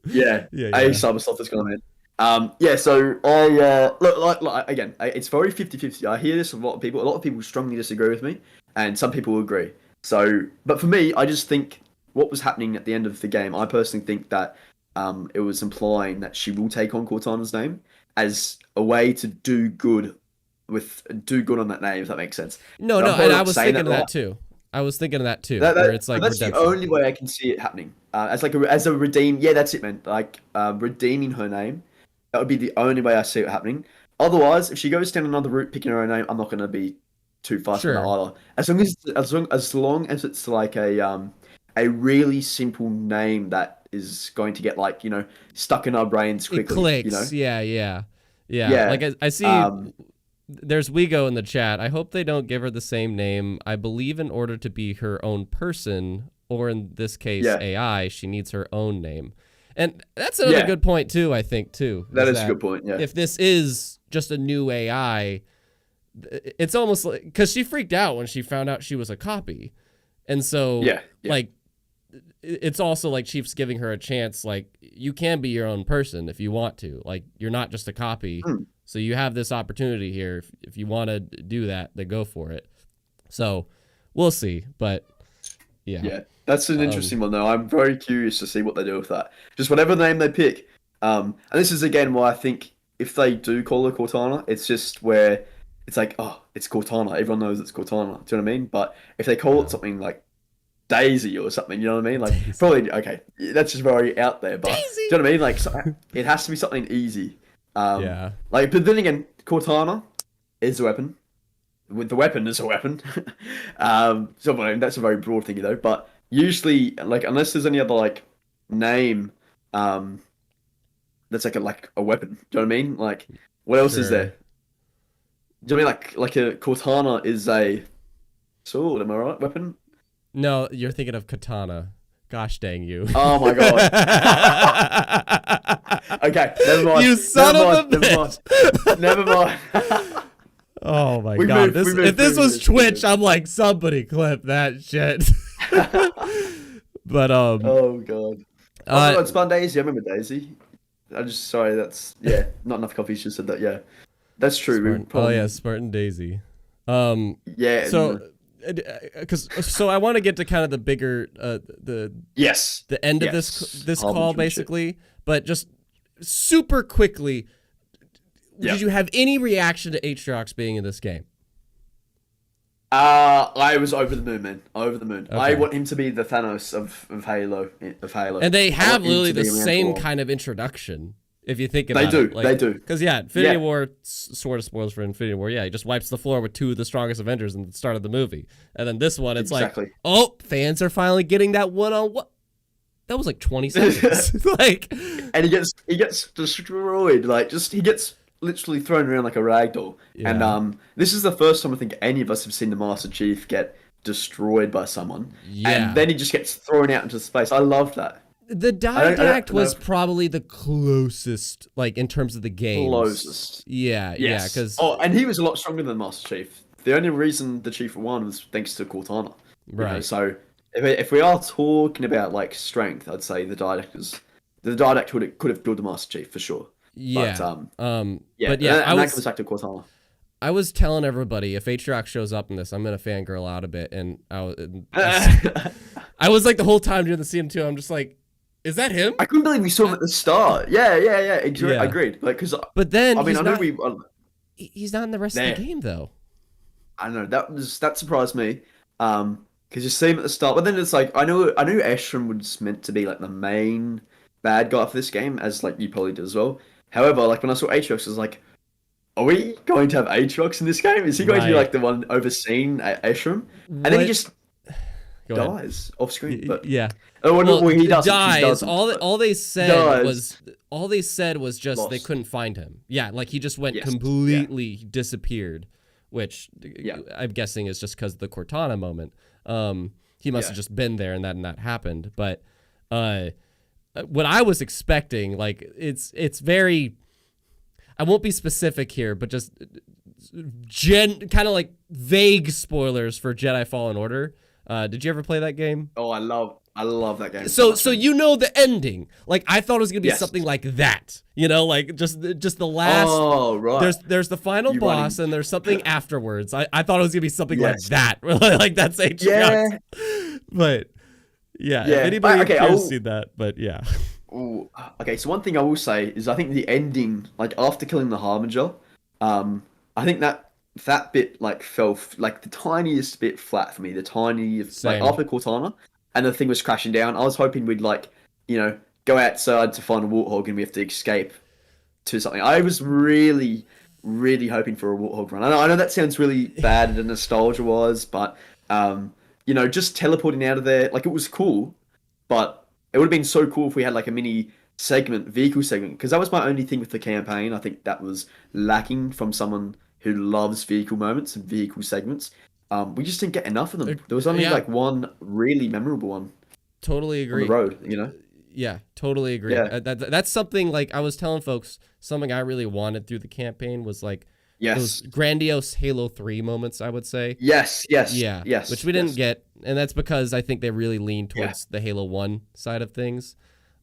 Cybersoft is going on. So I look, again, it's very 50-50. I hear this from a lot of people. A lot of people strongly disagree with me, and some people agree. So, but for me, I just think what was happening at the end of the game, I personally think that it was implying that she will take on Cortana's name as a way to do good on that name, if that makes sense. No, and I was thinking of that too. Where it's like that's redemption. The only way I can see it happening. As a redeem. Yeah, that's it, man. Like redeeming her name. That would be the only way I see it happening. Otherwise, if she goes down another route picking her own name, I'm not going to be too fussed with that either. As long as it's like a really simple name that is going to get stuck in our brains quickly. It clicks. Yeah. Like I see. There's Wigo in the chat. I hope they don't give her the same name. I believe in order to be her own person, or in this case, AI, she needs her own name. And that's another good point, too, I think, too. That is a good point, yeah. If this is just a new AI, it's almost like... Because she freaked out when she found out she was a copy. And so, like, it's also like Chief's giving her a chance, like, you can be your own person if you want to. Like, you're not just a copy. So you have this opportunity here. If you want to do that, then go for it. So we'll see. But yeah, that's an interesting one, though. I'm very curious to see what they do with that. Just whatever name they pick. And this is again why I think if they do call her Cortana, it's just where it's like, oh, it's Cortana. Everyone knows it's Cortana. Do you know what I mean? But if they call it something like Daisy or something, you know what I mean? Like Daisy. Probably that's just very out there. But Daisy. Do you know what I mean? Like it has to be something easy. But then again, Cortana is a weapon. With the weapon is a weapon. That's a very broad thing, though. But usually, unless there's any other name, that's like a weapon. Do you know what I mean? Like, what else is there? Do you know what I mean? Like a Cortana is a sword. Am I right? Weapon? No, you're thinking of katana. Gosh dang you. Oh my god. Okay, never mind. You son of a bitch. Never mind. Oh my god. If this was Twitch, I'm like, somebody clip that shit. But oh god. It's fun Daisy. I remember Daisy. That's not enough copies just said that. Yeah. That's true. Spartan Daisy. Yeah. So because so I want to get to kind of the bigger Yes. the end of this call basically, but just super quickly, did you have any reaction to Aatrox being in this game? I was over the moon, man. Over the moon. Okay. I want him to be the Thanos of Halo. And they have literally the same kind of introduction. If you think about it. They do. Because, Infinity War, sort of spoils for Infinity War, he just wipes the floor with 2 of the strongest Avengers in the start of the movie. And then this one, it's like, oh, fans are finally getting that one-on-one. That was like 20 seconds. And he gets destroyed. He gets literally thrown around like a ragdoll. Yeah. And this is the first time I think any of us have seen the Master Chief get destroyed by someone. Yeah. And then he just gets thrown out into space. I loved that. The Didact was probably the closest, in terms of the games. Closest. Yeah, yes. Because and he was a lot stronger than Master Chief. The only reason the Chief won was thanks to Cortana. Right. So if we are talking about strength, I'd say the Didact could have killed the Master Chief for sure. Yeah. That comes back to Cortana. I was telling everybody if Aatrox shows up in this, I'm gonna fangirl out a bit, and I was like the whole time during the scene too. I'm just like, is that him? I couldn't believe we saw him at the start. Yeah. I agreed. But then he's not in the rest of the game though. I don't know. That surprised me. Because you see him at the start, but then it's like I knew Eshram was meant to be the main bad guy for this game, as you probably did as well. However, when I saw Aatrox, I was like, are we going to have Aatrox in this game? Is he going to be the one overseeing Eshram? And then he just dies off screen. But yeah. He dies. All they said was just lost. They couldn't find him. Yeah, he just went completely disappeared, which I'm guessing is just because of the Cortana moment. He must have just been there and that happened. But what I was expecting, it's very, I won't be specific here, but just kind of vague spoilers for Jedi Fallen Order. Did you ever play that game? Oh, I love that game. So the ending. I thought it was gonna be something like that. Just the last. Oh, right. There's the final boss, and there's something afterwards. I thought it was gonna be something like that. That's Aatrox. Yeah. But if anybody cares to see that, but yeah. Ooh, okay, so one thing I will say is I think the ending, after killing the Harbinger, I think that bit fell the tiniest bit flat for me. The tiniest after Cortana, and the thing was crashing down. I was hoping we'd go outside to find a warthog and we have to escape to something. I was really, really hoping for a warthog run. I know that sounds really bad and nostalgia wise, but just teleporting out of there, it was cool, but it would have been so cool if we had a mini vehicle segment, because that was my only thing with the campaign. I think that was lacking from someone who loves vehicle moments and vehicle segments. We just didn't get enough of them. There was only one really memorable one. Totally agree. On the road, Yeah, totally agree. Yeah. That's something I was telling folks, something I really wanted through the campaign was those grandiose Halo 3 moments, I would say. Yes. Which we didn't get, and that's because I think they really lean towards the Halo 1 side of things.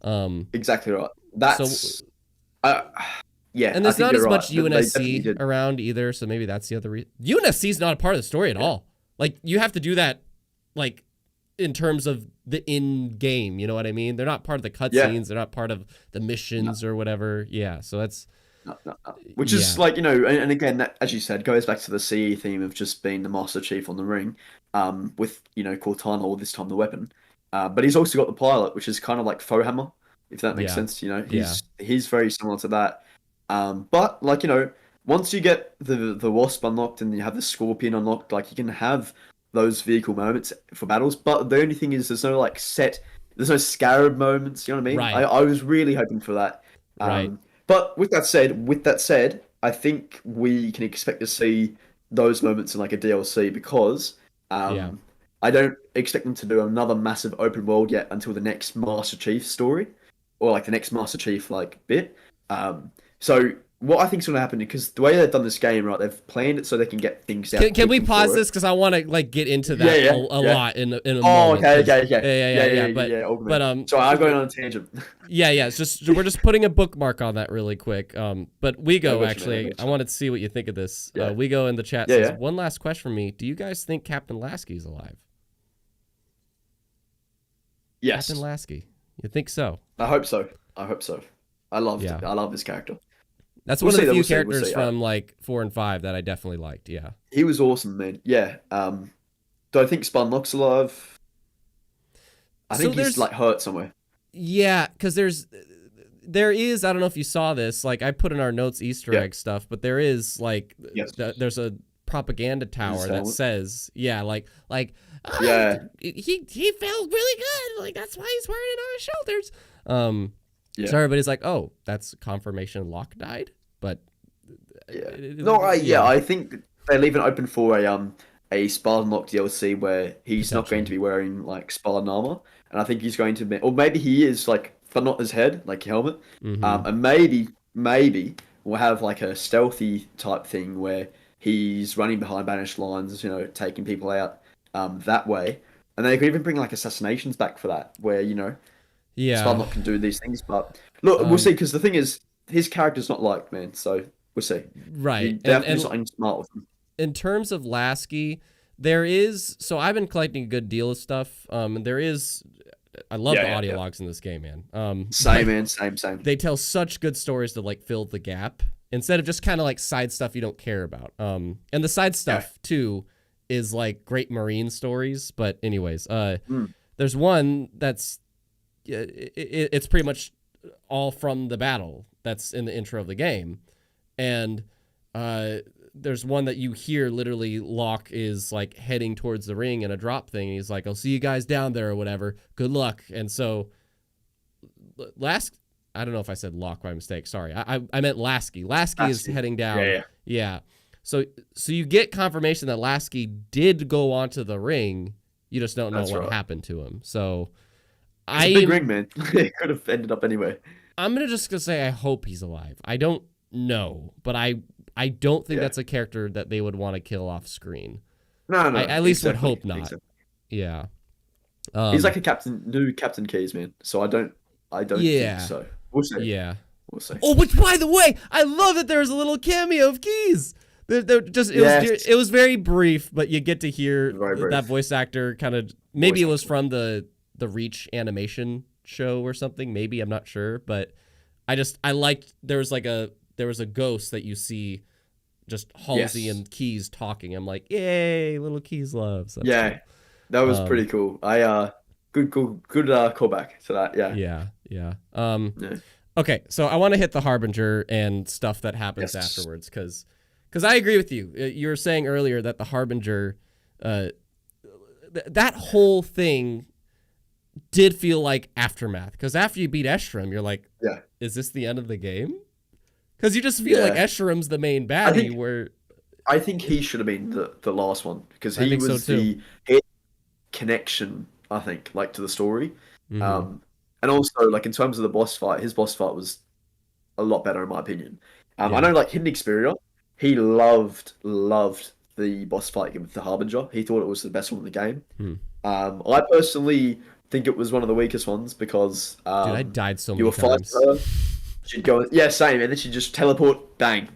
Exactly right. That's... and there's not as much UNSC around either, so maybe that's the other reason. UNSC is not a part of the story at all. You have to do that, in terms of the in-game, you know what I mean? They're not part of the cutscenes, they're not part of the missions or whatever. Yeah, so that's... No. Which is and again, that, as you said, goes back to the CE theme of just being the Master Chief on the ring, with Cortana, or this time the weapon, but he's also got the pilot, which is kind of like Fohammer, if that makes sense. He's very similar to that, but once you get the Wasp unlocked and you have the Scorpion unlocked, you can have those vehicle moments for battles, but the only thing is there's no there's no Scarab moments. You know what I mean? Right. I was really hoping for that. Right. But with that said, I think we can expect to see those moments in a DLC, because I don't expect them to do another massive open world yet until the next Master Chief story, or the next Master Chief bit. So what I think's going to happen, because the way they've done this game, right, they've planned it so they can get things out. Can we pause this, because I want to like get into that a lot in a moment. Okay. But sorry, I'm going on a tangent. Yeah. It's just we're just putting a bookmark on that really quick. But Wego, actually, I wanted to see what you think of this. Wego in the chat says, one last question for me. Do you guys think Captain Lasky's alive? Yes. Captain Lasky. You think so? I hope so. I love this character. That's one of the few characters from like 4 and 5 that I definitely liked. Yeah, he was awesome, man. Yeah. Do I think Spunlock's alive? I think he's like hurt somewhere. Yeah, because there is, I don't know if you saw this. Like I put in our notes Easter egg stuff, but there is like there's a propaganda tower that says he felt really good. Like that's why he's wearing it on his shoulders. So everybody's like, oh, that's confirmation Locke died. But I think they're leaving it open for a Spartan Locke DLC where he's not going to be wearing like Spartan armor, and I think he's going to be, or maybe he is, like, but not his head, like helmet. And maybe we'll have like a stealthy type thing where he's running behind banished lines, you know, taking people out that way, and they could even bring like assassinations back for that, where Spartan Locke can do these things. But look, we'll see, because the thing is, his character's not liked, man. So we'll see. Right. Definitely something smart with him. In terms of Lasky, there is. So I've been collecting a good deal of stuff. And there is. I love the audio logs in this game, man. Same, man. Same. They tell such good stories to like fill the gap instead of just kind of like side stuff you don't care about. And the side stuff too is like great Marine stories. But anyways, there's one that's it's pretty much all from the battle that's in the intro of the game, and there's one that you hear literally Locke is like heading towards the ring in a drop thing, and he's like, I'll see you guys down there or whatever, good luck. And so I don't know if I said Locke by mistake, sorry, I meant Lasky is heading down. So you get confirmation that Lasky did go onto the ring, you just don't know what happened to him. So it's a big ring, man. It could have ended up anyway. I'm gonna say I hope he's alive. I don't know, but I don't think that's a character that they would want to kill off screen. No. I at least would hope not. Exactly. Yeah. He's like a new Captain Keys, man. So I don't think so. We'll see. Yeah. We'll see. Oh, which, by the way, I love that there was a little cameo of Keys. It was very brief, but you get to hear that voice actor kind of. Maybe it was from the Reach animation show or something. Maybe, I'm not sure, but I liked there was a ghost that you see, just Halsey and Keys talking. I'm like, yay, little Keys loves. Cool. That was pretty cool. Good callback to that. Yeah. Okay, so I want to hit the Harbinger and stuff that happens afterwards, because I agree with you. You were saying earlier that the Harbinger, that whole thing did feel like aftermath, because after you beat Escharum, you're like, is this the end of the game? Because you just feel like Escharam's the main baddie. I think he should have been the last one, because he was the connection, I think, like, to the story. And also, like, in terms of the boss fight, his boss fight was a lot better, in my opinion. I know, like, Hidden Xperia, he loved the boss fight with the Harbinger. He thought it was the best one in the game. I personally think it was one of the weakest ones, because dude, I died so many times. Her, she'd go, same, and then she'd just teleport, bang.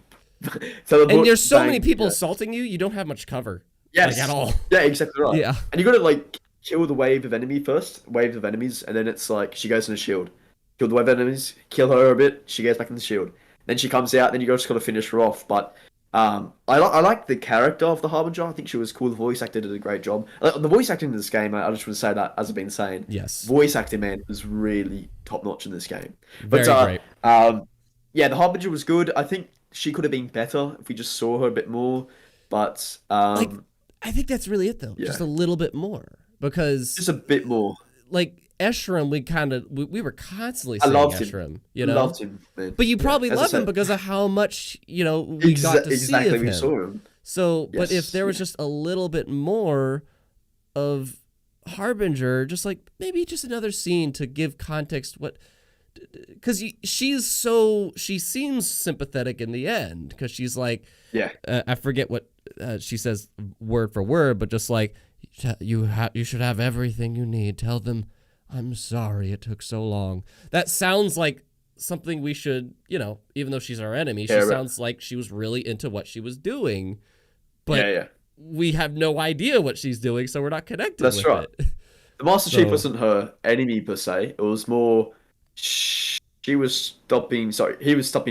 And there's so many people assaulting you, you don't have much cover. Like, at all. Yeah, exactly right. Yeah. And you got to, like, kill the wave of enemies, and then it's like she goes in the shield. Kill the wave of enemies, kill her a bit, she goes back in the shield. Then she comes out, then you just got to finish her off. But I like the character of the Harbinger. I think she was cool. The voice actor did a great job. The voice acting in this game, I just want to say that, as I've been saying. Yes. Voice acting, man, was really top notch in this game. Very great. The Harbinger was good. I think she could have been better if we just saw her a bit more. But I think that's really it, though. Just a little bit more. Because just a bit more. Like Escharum, we were constantly saying Escharum. You know, loved him, man. But you probably love him because of how much we got to see of him. We saw him. So, but if there was just a little bit more of Harbinger, just like maybe just another scene to give context. because she seems sympathetic in the end, because she's like, I forget what she says word for word, but just like, you should have everything you need. Tell them I'm sorry it took so long. That sounds like something we should, even though she's our enemy, she sounds like she was really into what she was doing, but we have no idea what she's doing, so we're not connected with it. The Master Chief wasn't her enemy per se. It was more he was stopping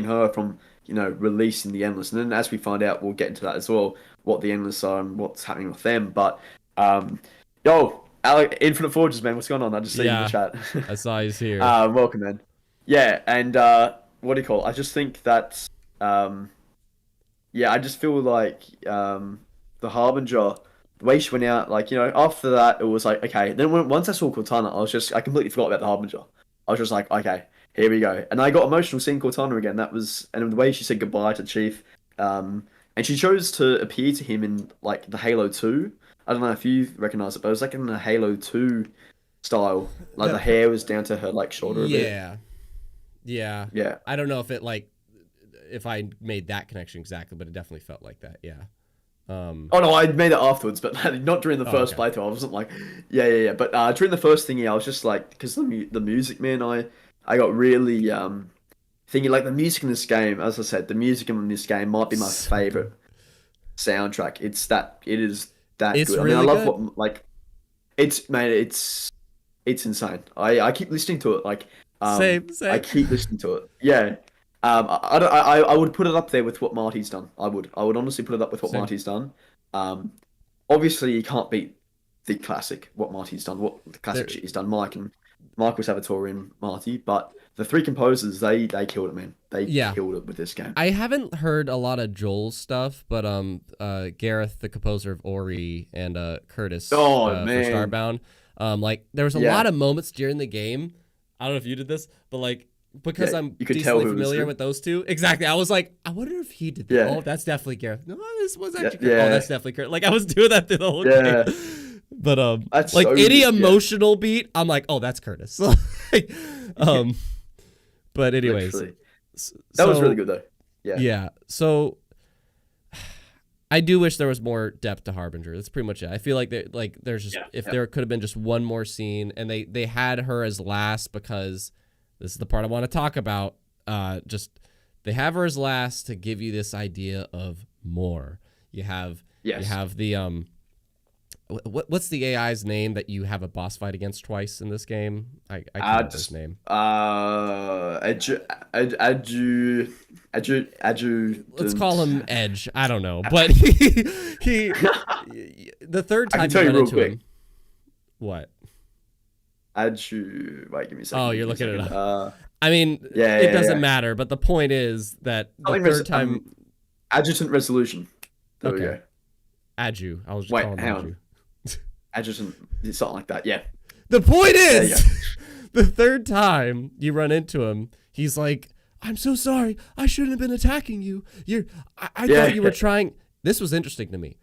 her from, releasing the Endless. And then as we find out, we'll get into that as well, what the Endless are and what's happening with them. But, Alec, Infinite Forges, man, what's going on? I just see you in the chat. I saw he's here. Welcome, man. Yeah, and what do you call it? I just think that, I just feel like the Harbinger, the way she went out, after that, it was like, okay. Then once I saw Cortana, I completely forgot about the Harbinger. I was just like, okay, here we go. And I got emotional seeing Cortana again. And the way she said goodbye to Chief, and she chose to appear to him in, the Halo 2. I don't know if you recognize it, but it was in the Halo 2 style. The hair was down to her, shoulder a bit. Yeah. I don't know if it, if I made that connection exactly, but it definitely felt like that, yeah. Oh no, I made it afterwards, but not during the first playthrough. I wasn't like, but during the first thing, I was just because the music, man, I got really thinking the music in this game. As I said, the music in this game might be my favorite soundtrack. It is that it's good. Really I love good. what it's insane. I keep listening to it. Same. I keep listening to it. Yeah. I would put it up there with what Marty's done. I would honestly put it up with what Marty's done. Obviously you can't beat the classic, what Marty's done, what the classic shit he's done. Michael Salvatore and Marty, but the three composers, they killed it, man. They killed it with this game. I haven't heard a lot of Joel's stuff, but Gareth, the composer of Ori, and Curtis for Starbound, there was a lot of moments during the game. I don't know if you did this, but because I'm decently familiar with those two. Exactly. I was like, I wonder if he did that. Yeah. Oh, that's definitely Gareth. No, this was actually Gareth. Oh, that's definitely Gareth. I was doing that through the whole game. But that's any emotional beat, I'm like, oh, that's Curtis. But anyways. That was really good though. Yeah. Yeah. So I do wish there was more depth to Harbinger. That's pretty much it. I feel like there's just there could have been just one more scene, and they had her as last because this is the part I want to talk about. They have her as last to give you this idea of more. You have the what's the AI's name that you have a boss fight against twice in this game? I can't remember his name. Let's call him Edge. I don't know, but he the third time you run into him. What? Wait, give me a second. Oh, you're looking it up. I mean, it doesn't matter, but the point is that the third time... Adjutant Resolution. There we go. Adju. I was just calling him Adju. Adjutant, something like that, yeah. The point is, the third time you run into him, he's like, I'm so sorry. I shouldn't have been attacking you. I thought you were trying... This was interesting to me.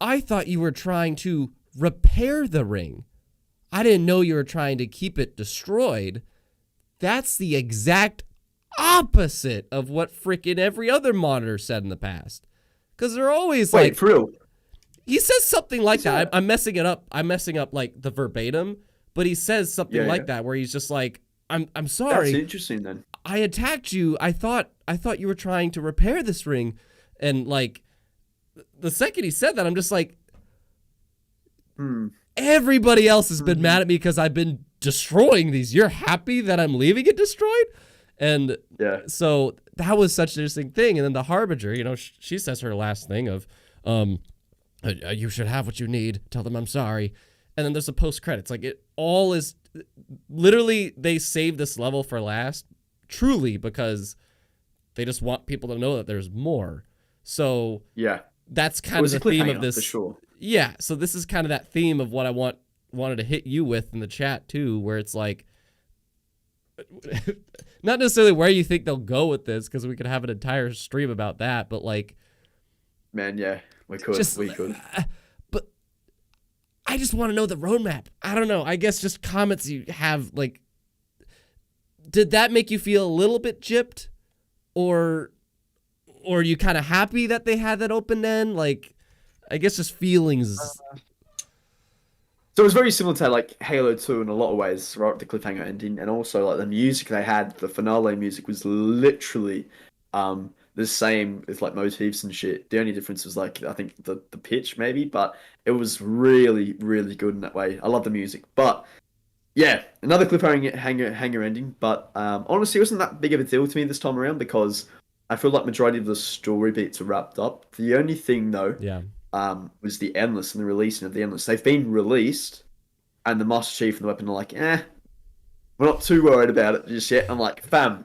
I thought you were trying to repair the ring. I didn't know you were trying to keep it destroyed. That's the exact opposite of what freaking every other monitor said in the past. Because they're always Wait, for real? He says something like that. I'm messing it up. I'm messing up the verbatim, but he says something like that where he's just like, I'm sorry. That's interesting then. I attacked you. I thought you were trying to repair this ring. And the second he said that, I'm just like, everybody else has been mad at me because I've been destroying these. You're happy that I'm leaving it destroyed? And so that was such an interesting thing. And then the Harbinger, she says her last thing of, you should have what you need. Tell them I'm sorry. And then there's a post credits. It all is literally, they saved this level for last truly because they just want people to know that there's more. So that's kind of the theme of this. For sure. Yeah, so this is kind of that theme of what I wanted to hit you with in the chat too, where it's not necessarily where you think they'll go with this, because we could have an entire stream about that, but man, yeah, we could. But I just want to know the roadmap. I don't know. I guess just comments you have did that make you feel a little bit gypped, or are you kind of happy that they had that open end? Like, I guess just feelings. So it was very similar to like Halo 2 in a lot of ways, right? The cliffhanger ending, and also like the music they had, the finale music was literally the same with like motifs and shit. The only difference was like I think the pitch maybe, but it was really really good in that way. I love the music, but yeah, another cliffhanger hanger ending. But honestly, it wasn't that big of a deal to me this time around because I feel like majority of the story beats are wrapped up. The only thing though, Yeah. was the Endless and the releasing of the Endless. They've been released, and the Master Chief and the weapon are like, we're not too worried about it just yet. I'm like, fam,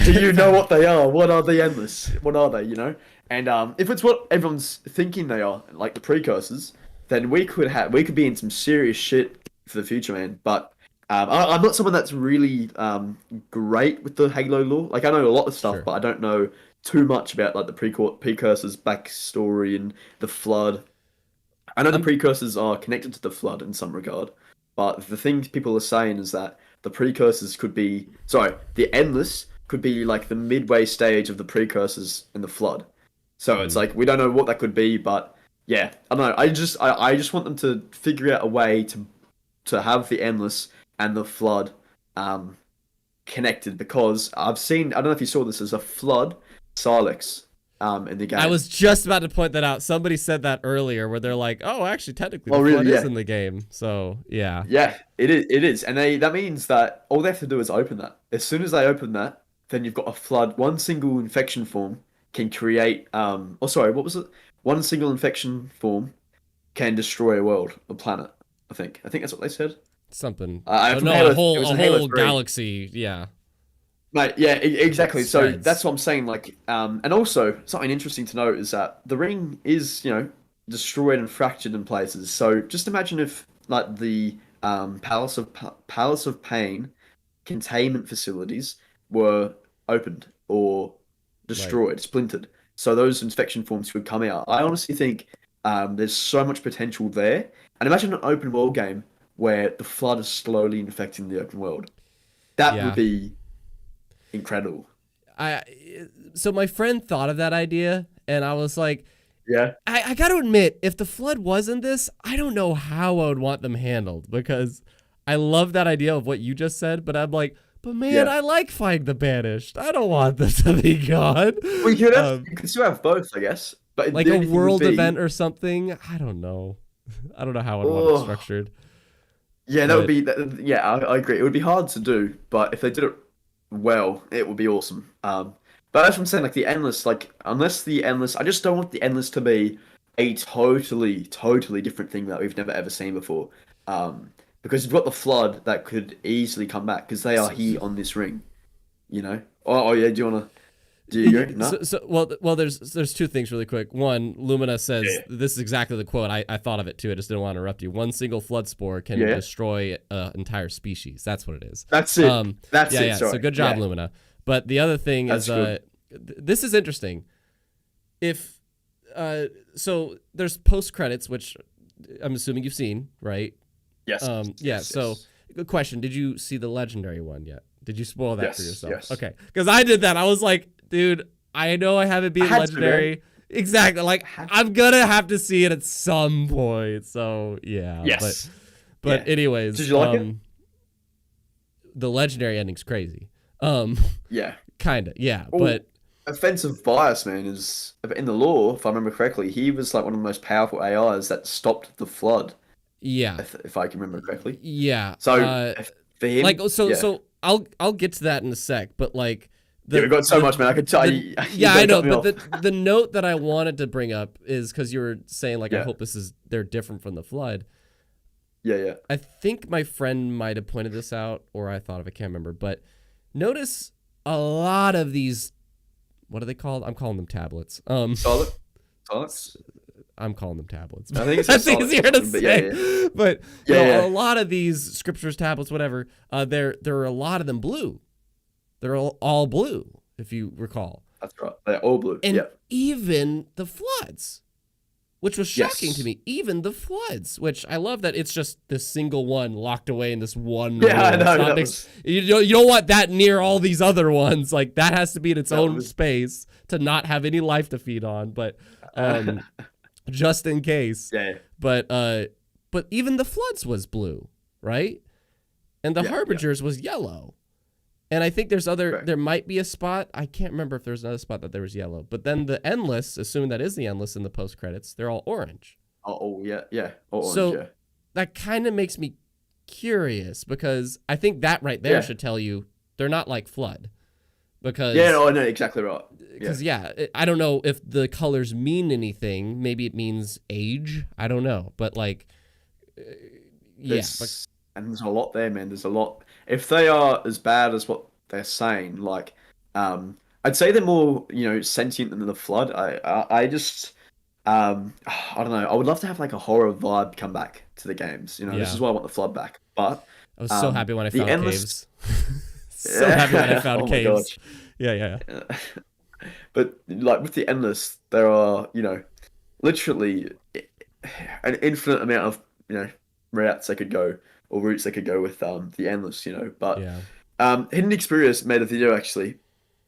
do you know what they are? What are the Endless? What are they, you know? And if it's what everyone's thinking they are, like the precursors, then we could be in some serious shit for the future, man. But I'm not someone that's really great with the Halo lore. Like, I know a lot of stuff, Sure. but I don't know too much about like the precursors backstory and the flood. I know the precursors are connected to the flood in some regard, but the thing people are saying is that the Endless could be like the midway stage of the precursors in the flood. So it's like we don't know what that could be, but yeah, I don't know. I just want them to figure out a way to have the Endless and the flood connected, because I don't know if you saw this, as a flood Silex in the game. I was just about to point that out. Somebody said that earlier, where they're like, "Oh, actually, technically, the really? flood is Yeah. in the game." So yeah, Yeah, it is. It is, and that means that all they have to do is open that. As soon as they open that, then you've got a flood. One single infection form can create. Oh, sorry, what was it? One single infection form can destroy a world, a planet. I think that's what they said. something. From No, Halo, a it whole was in Halo 3. galaxy. Yeah, Mate, yeah, exactly. So Spreads. that's what I'm saying. Like, and also something interesting to note is that the ring is, destroyed and fractured in places. So just imagine if, like, the Palace of Pain containment facilities were opened or right. destroyed, splintered. So those infection forms could come out. I honestly think there's so much potential there. And imagine an open world game where the flood is slowly infecting the open world. That would Yeah. be incredible. So my friend thought of that idea, and I was like, Yeah. I got to admit, if the flood wasn't this, I don't know how I would want them handled, because I love that idea of what you just said, but I'm like, but man, Yeah. I like fighting the banished. I don't want this to be gone. Well, you could still have both, I guess. But Like the a only thing would world be- event or something. I don't know. I don't know how I'd want it Oh. structured. Yeah, that But- would be. Yeah, I agree. It would be hard to do, but if they did it well, it would be awesome. But that's what I'm saying. Like the Endless, like unless the Endless, I just don't want the Endless to be a totally different thing that we've never ever seen before. Because you've got the Flood that could easily come back because they are here on this ring. You know. Oh yeah. Do you agree? No. Well, there's two things really quick. One, Lumina says Yeah. this is exactly the quote. I thought of it too. I just didn't want to interrupt you. One single flood spore can Yeah. destroy an entire species. That's what it is. That's it. That's yeah, it. yeah. Sorry. So good job, Yeah. Lumina. But the other thing That's is, this is interesting. If so, there's post credits, which I'm assuming you've seen, right? Yes. Yeah. Yes, So, yes. good question. Did you see the legendary one yet? Did you spoil that for Yes, yourself? yes. Okay, because I did that. I was like, dude, I know I haven't been I had to, legendary. Exactly. Like I'm gonna have to see it at some point. So yeah. Yes. But Yeah. anyways, Did you like it? the legendary ending's crazy. Yeah. Kinda. Yeah. Oh. But Offensive Bias, man, is in the lore, if I remember correctly, he was like one of the most powerful AIs that stopped the flood, yeah. if I can remember correctly. Yeah. So for him, like so yeah. so I'll get to that in a sec. But like Yeah, we've got so much, man. I could tell you. Yeah, you I know, cut me but off. the note that I wanted to bring up is because you were saying like I Yeah. hope they're different from the flood. Yeah. I think my friend might have pointed this out, or I thought of it, I can't remember. But notice a lot of these, what are they called? I'm calling them tablets. Silence? I'm calling them tablets. I think it's That's solid, easier to but say. yeah. But Yeah. a lot of these scriptures, tablets, whatever, there are a lot of them blue. They're all blue, if you recall. That's right. They're all blue. And Yeah. even the floods. which was shocking to Yes. me. Even the floods, which I love that it's just this single one locked away in this one Yeah, I room. know. It's not That big- was, you don't want that near all these other ones. Like that has to be in its that own was space to not have any life to feed on. But just in case. yeah. But even the floods was blue, right? And the Yeah, harbingers was yellow. And I think Correct. there might be a spot. I can't remember if there's another spot that there was yellow. But then the endless, assuming that is the endless in the post credits, they're all orange. Oh yeah, yeah. Orange, So yeah. that kind of makes me curious because I think that right there Yeah. should tell you they're not like flood. Because Yeah, no, I know exactly right. Yeah. because I don't know if the colors mean anything. Maybe it means age. I don't know. But like, And there's a lot there, man. There's a lot. If they are as bad as what they're saying, like, I'd say they're more, sentient than the flood. I just, I don't know. I would love to have like a horror vibe come back to the games. This Yeah. is why I want the flood back. But I was so happy when I the found endless- caves. So happy when I found Oh my caves. gosh. Yeah. But like with the endless, there are, literally an infinite amount of, routes they could go or routes they could go with the endless, But Yeah. Hidden Experience made a video actually,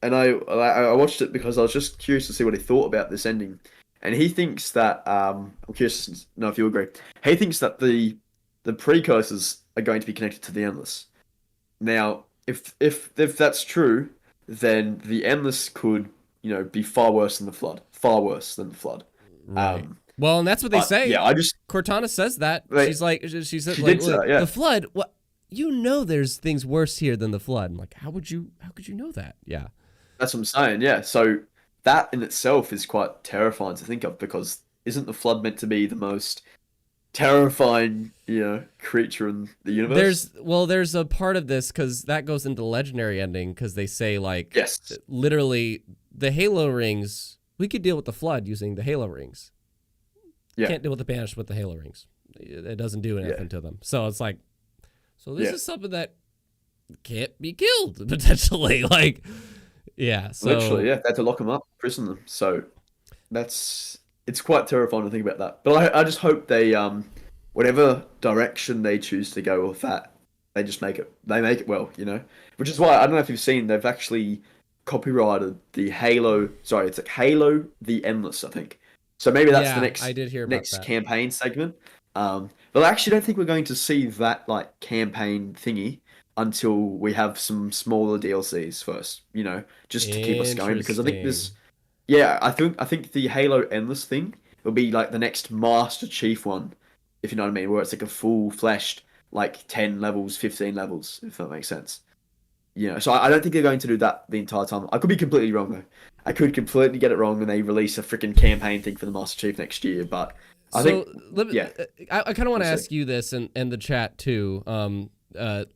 and I watched it because I was just curious to see what he thought about this ending, and he thinks that I'm curious to know if you agree. He thinks that the precursors are going to be connected to the endless. Now, if that's true, then the endless could be far worse than the flood, far worse than the flood. Right. Well, and that's what they But, say. yeah, I just Cortana says that. Right. She said She like, did say that, yeah. the flood. What there's things worse here than the flood. I'm like, how could you know that? Yeah. that's what I'm saying. Yeah, so that in itself is quite terrifying to think of because isn't the flood meant to be the most terrifying, creature in the universe? There's a part of this because that goes into the legendary ending because they say like Yes. literally the Halo rings. We could deal with the flood using the Halo rings. Yeah. Can't deal with the banished with the Halo rings. It doesn't do anything to them. So it's like, this Yeah. is something that can't be killed potentially. Like, yeah. So Literally, yeah, they had to lock them up, prison them. So it's quite terrifying to think about that. But I just hope they whatever direction they choose to go with that, they just make it well, Which is why I don't know if you've seen they've actually copyrighted the Halo. Sorry, it's like Halo the Endless, I think. So maybe that's the next I did hear about next that. campaign segment. But I actually don't think we're going to see that like campaign thingy until we have some smaller DLCs first, just to keep us going. Because I think this, yeah, I think the Halo Endless thing will be like the next Master Chief one, if you know what I mean, where it's like a full fleshed like 10 levels, 15 levels, if that makes sense. So I don't think they're going to do that the entire time. I could be completely wrong though. I could completely get it wrong when they release a freaking campaign thing for the Master Chief next year, but I think I kind of want to We'll ask you this and the chat too.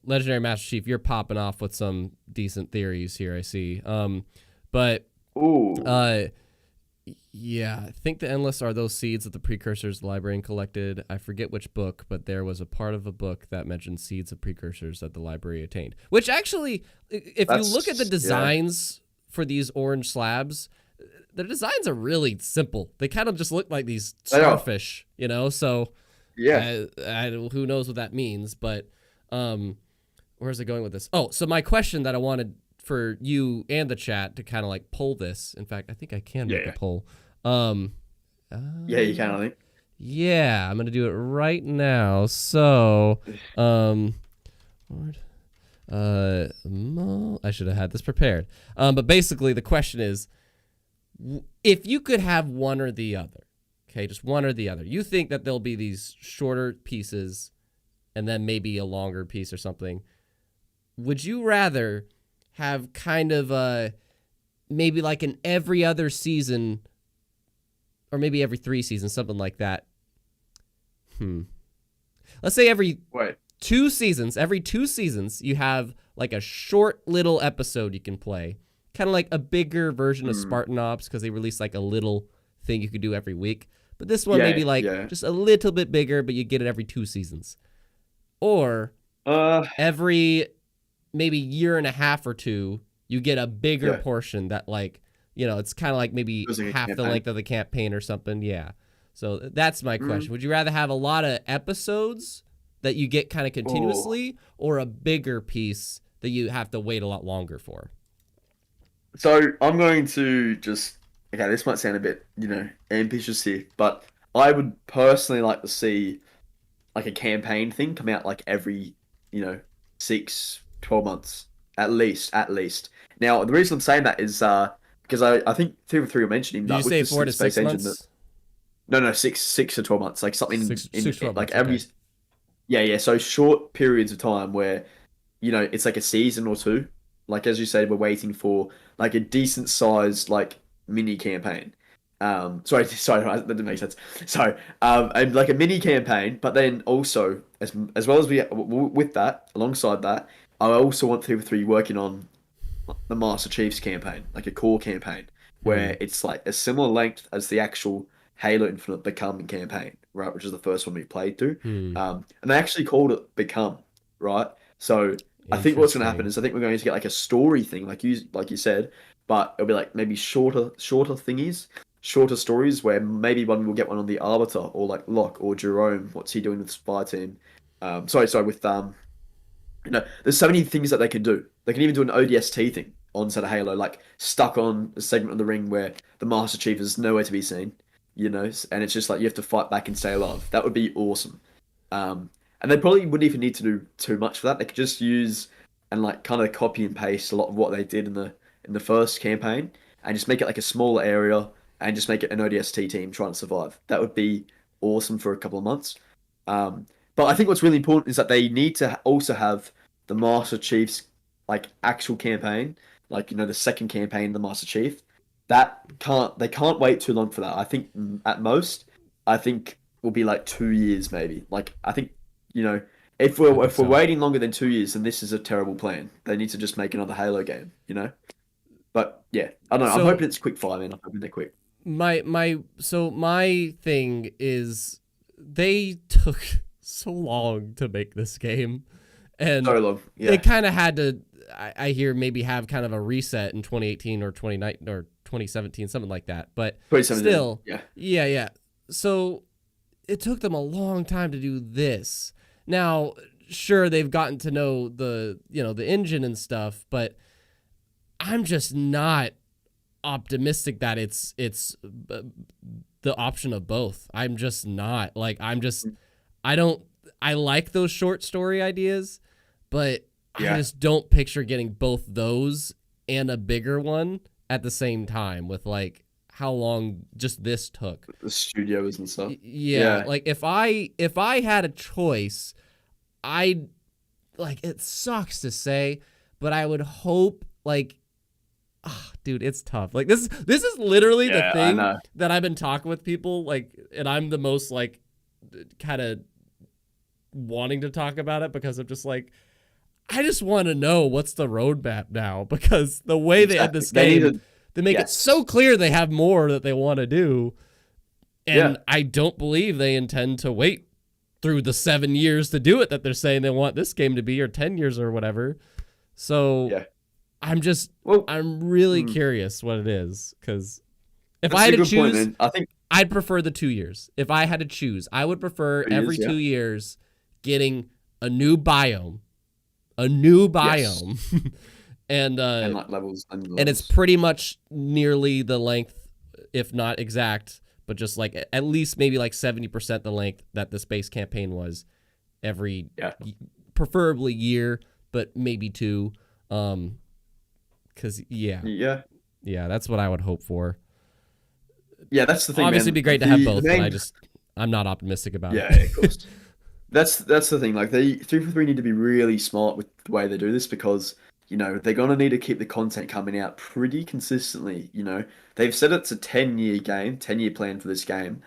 Legendary Master Chief, you're popping off with some decent theories here, I see. But ooh, yeah, I think the Endless are those seeds that the precursors the librarian collected. I forget which book, but there was a part of a book that mentioned seeds of precursors that the library attained. Which actually, if you look at the designs for these orange slabs, the designs are really simple. They kind of just look like these starfish, So yeah, who knows what that means? But where's it going with this? Oh, so my question that I wanted for you and the chat to kind of like poll this. In fact, I think I can make a poll. Yeah, you can, I think. Yeah, I'm gonna do it right now. So, I should have had this prepared. But basically, the question is, if you could have one or the other, okay, just one or the other, you think that there'll be these shorter pieces, and then maybe a longer piece or something. Would you rather have kind of maybe like an every other season, or maybe every 3 seasons, something like that? Let's say every 2 seasons, you have like a short little episode you can play. Kind of like a bigger version of Spartan Ops because they release like a little thing you could do every week. But this one maybe like just a little bit bigger, but you get it every 2 seasons. Or every maybe year and a half or 2, you get a bigger portion that like, it's kind of like maybe half the length of the campaign or something. Yeah. So that's my question. Would you rather have a lot of episodes that you get kind of continuously, or a bigger piece that you have to wait a lot longer for? So I'm going to just okay. This might sound a bit, ambitious here, but I would personally like to see like a campaign thing come out like every, 6, 12 months at least. At least. Now the reason I'm saying that is because I think 2 or 3 were mentioning Did that you with say the 4 to space 6 engine months? no, 6 to 12 months, like something Six 12 like months, every okay. yeah. So short periods of time where it's like a season or two. Like as you said, we're waiting for like a decent sized like mini campaign. Sorry, that didn't make sense. So, and like a mini campaign, but then also as well as with that, alongside that, I also want 2 or 3 working on the Master Chief's campaign, like a core campaign, Hmm. where it's like a similar length as the actual Halo Infinite Become campaign, right? Which is the first one we played through. Hmm. And they actually called it Become, right? So I think what's going to happen Interesting. is I think we're going to get like a story thing, like you said, but it'll be like maybe shorter thingies, shorter stories where maybe one will get one on the Arbiter or like Locke or Jerome. What's he doing with the Spy Team? Sorry, with there's so many things that they can do. They can even do an ODST thing on set of Halo, like stuck on a segment of the ring where the Master Chief is nowhere to be seen, and it's just like you have to fight back and stay alive. That would be awesome. And they probably wouldn't even need to do too much for that. They could just use and like kind of copy and paste a lot of what they did in the first campaign and just make it like a smaller area and just make it an ODST team trying to survive. That would be awesome for a couple of months. But I think what's really important is that they need to also have the Master Chief's like actual campaign, like the second campaign, the Master Chief. They can't wait too long for that. I think at most, I think will be like 2 years maybe. Like I think if I we're think if we're so. waiting longer than 2 years, then this is a terrible plan. They need to just make another Halo game. But yeah, I don't know. I'm So hoping it's quick fire, man. I'm hoping they're quick. my thing is they took so long to make this game, So and long, they yeah. kind of had to. I hear maybe have kind of a reset in 2018 or 2019 or 2017, something like that. But 2017, still, yeah. yeah. So it took them a long time to do this. Now, sure, they've gotten to know the engine and stuff, but I'm just not optimistic that it's the option of both. I'm just not. Like I don't I like those short story ideas, but I Yeah, just don't picture getting both those and a bigger one at the same time with like how long just this took. the studios and stuff. Yeah, Yeah, like if I had a choice, I'd like it sucks to say, but I would hope like dude, it's tough. Like this is literally the yeah, I thing know. that I've been talking with people like, and I'm the most like kind of wanting to talk about it because I'm just like I just want to know what's the roadmap now because the way they end Exactly. this They need game, to. they make it Yes. so clear they have more that they want to do, and Yeah. I don't believe they intend to wait through the 7 years to do it that they're saying they want this game to be, or 10 years or whatever. So Yeah. Well, I'm really mm, curious what it is because if I that's had a to good point, choose, man. I think I'd prefer the 2 years. If I had to choose, I would prefer 2 years. every Yeah. 2 years getting a new Yes. biome, and And like levels and and it's levels. pretty much nearly the length, if not exact, but just like at least maybe like 70% the length that the space campaign was every, Yeah. preferably year, but maybe two. Cause Yeah. yeah, that's what I would hope for. Yeah. That's the thing, Obviously, it'd man. be great to have The both, but main. I'm not optimistic about Yeah. Of it. course. That's the thing. Like they 343 need to be really smart with the way they do this because they're gonna need to keep the content coming out pretty consistently. They've said it's a 10-year game, 10-year plan for this game.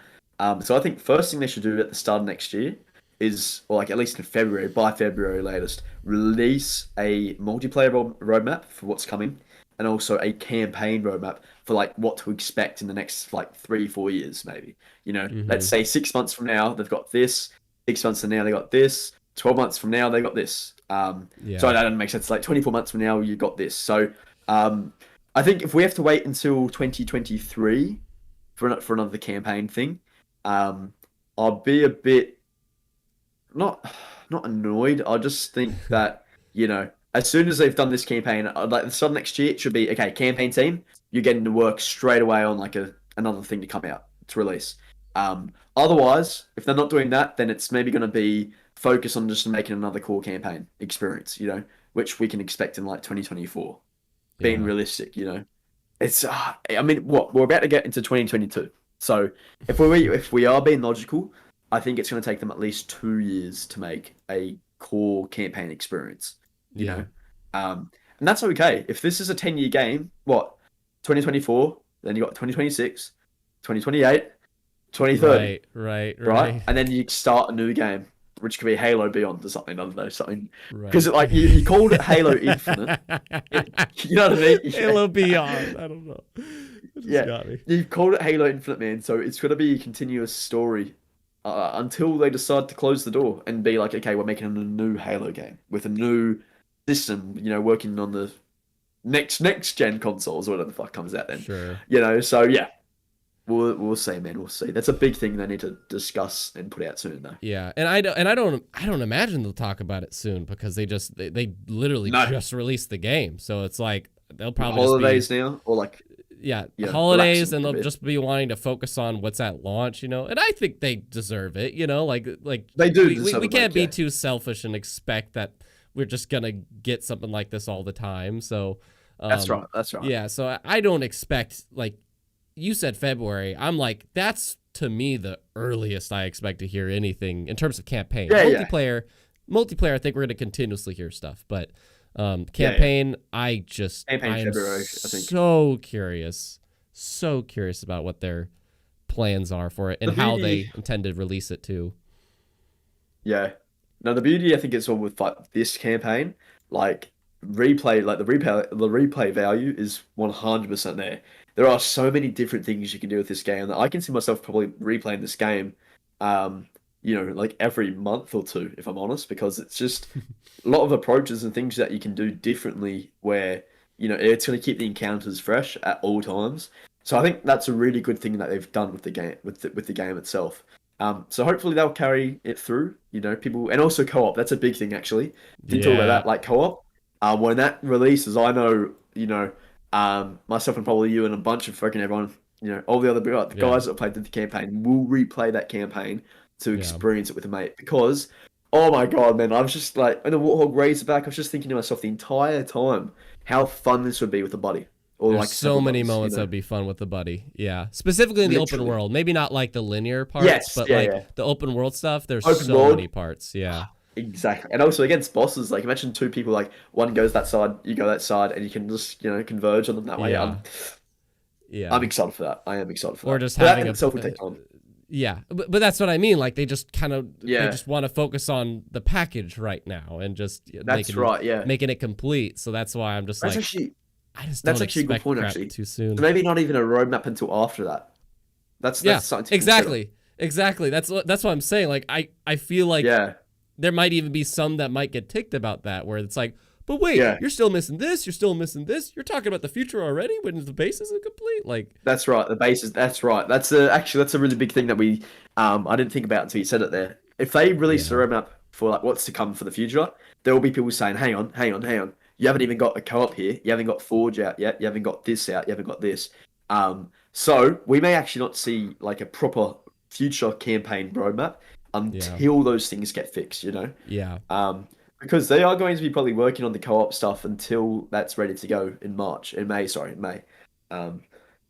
So I think first thing they should do at the start of next year is, or like at least in February, by February latest, release a multiplayer roadmap for what's coming, and also a campaign roadmap for like what to expect in the next like 3 4 years maybe. Let's Hmm. say 6 months from now they've got this. 6 months from now they got this. 12 months from now they got this. Sorry, Yeah. that doesn't make sense. Like 24 months from now you got this. So I think if we have to wait until 2023 for another campaign thing, I'll be a bit not annoyed. I just think that as soon as they've done this campaign, like the start of next year, it should be okay. Campaign team, you're getting to work straight away on like another thing to come out to release. Otherwise, if they're not doing that, then it's maybe going to be focus on just making another core campaign experience, which we can expect in like 2024. Being realistic, it's. I mean, what we're about to get into 2022. So if we are being logical, I think it's going to take them at least 2 years to make a core campaign experience. You know, and that's okay. If this is a 10-year game, 2024, then you got 2026, 2028, 2030. Right. And then you start a new game, which could be Halo Beyond or something. I don't know, something. Because like you called it Halo Infinite. You know what I mean? Halo Beyond. I don't know. You've called it Halo Infinite, man. So it's going to be a continuous story until they decide to close the door and be like, okay, we're making a new Halo game with a new system, working on the next gen consoles or whatever the fuck comes out then. Sure. So yeah. We'll see, man. We'll see. That's a big thing they need to discuss and put out soon, though. Yeah, and I don't imagine they'll talk about it soon because they literally just released the game, so it's like they'll probably holidays now or like holidays, and they'll just be wanting to focus on what's at launch, and I think they deserve it, like they do. We can't be too selfish and expect that we're just gonna get something like this all the time. So that's right. Yeah, so I don't expect like. You said February. I'm like, that's to me the earliest I expect to hear anything in terms of campaign. Multiplayer, I think we're going to continuously hear stuff, but campaign, I am so curious about what their plans are for it and how they intend to release it too. Yeah. Now the beauty I think is all with like this campaign, like the replay value is 100% there. There are so many different things you can do with this game that I can see myself probably replaying this game, like every month or two, if I'm honest, because it's just a lot of approaches and things that you can do differently where, it's going to keep the encounters fresh at all times. So I think that's a really good thing that they've done with the game, with the game itself. So hopefully they'll carry it through, people, and also co-op. That's a big thing, actually. Didn't talk about that, like co-op. When that releases, I know, myself and probably you and a bunch of freaking everyone, all the other guys that played the campaign will replay that campaign to experience it with a mate. Because, oh my god, man, I was just like, when the Warthog raised back, I was just thinking to myself the entire time how fun this would be with a buddy. Or There's like so many moments that would be fun with the buddy. Yeah, specifically in the open world, maybe not like the linear parts, but the open world stuff. There's so many parts. Yeah. Exactly. And also against bosses, like imagine two people, like one goes that side, you go that side, and you can just, converge on them that way. I'm excited for that. I am excited for that. Or just having itself would take time. Yeah, but that's what I mean. Like they just kind of they just want to focus on the package right now and just making it complete. So that's why I'm just I just don't expect a good point, actually. Too soon. So maybe not even a roadmap until after that. That's something to exactly. That's what I'm saying. Like I feel like there might even be some that might get ticked about that, where it's like, but wait, you're still missing this, you're still missing this, you're talking about the future already when the base isn't complete. Like that's right, the base is that's right. That's a really big thing that we I didn't think about until you said it there. If they release a roadmap for like what's to come for the future, there will be people saying, hang on. You haven't even got a co-op here, you haven't got Forge out yet, you haven't got this out, you haven't got this. So we may actually not see like a proper future campaign roadmap until those things get fixed, because they are going to be probably working on the co-op stuff until that's ready to go in May.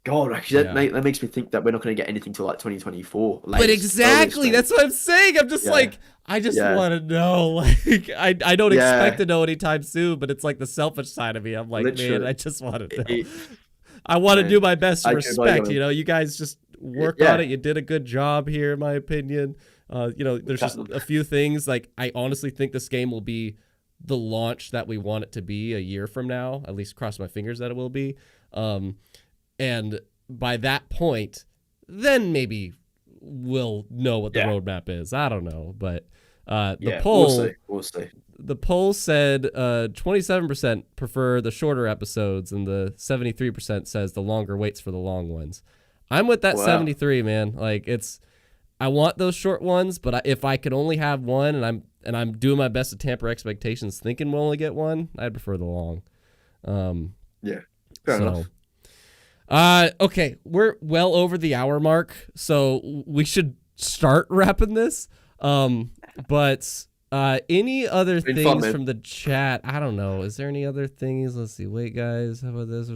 God, actually, that makes me think that we're not going to get anything till like 2024. But exactly, that's what I'm saying. I'm just like, I just want to know. Like, I don't expect to know anytime soon, but it's like the selfish side of me. I'm like, man, I just want to know. I want to do my best to respect. You guys just work on it. You did a good job here, in my opinion. There's just a few things. Like, I honestly think this game will be the launch that we want it to be a year from now. At least cross my fingers that it will be. And by that point, then maybe we'll know what the roadmap is. I don't know, but the poll, we'll see. The poll said 27% prefer the shorter episodes, and the 73% says the longer waits for the long ones. I'm with that 73, man. Like I want those short ones, but if I could only have one, and I'm doing my best to tamper expectations, thinking we'll only get one, I'd prefer the long. Yeah, fair enough. Okay, we're well over the hour mark, so we should start wrapping this. But any other things from the chat? I don't know. Is there any other things? Let's see. Wait, guys. How about this?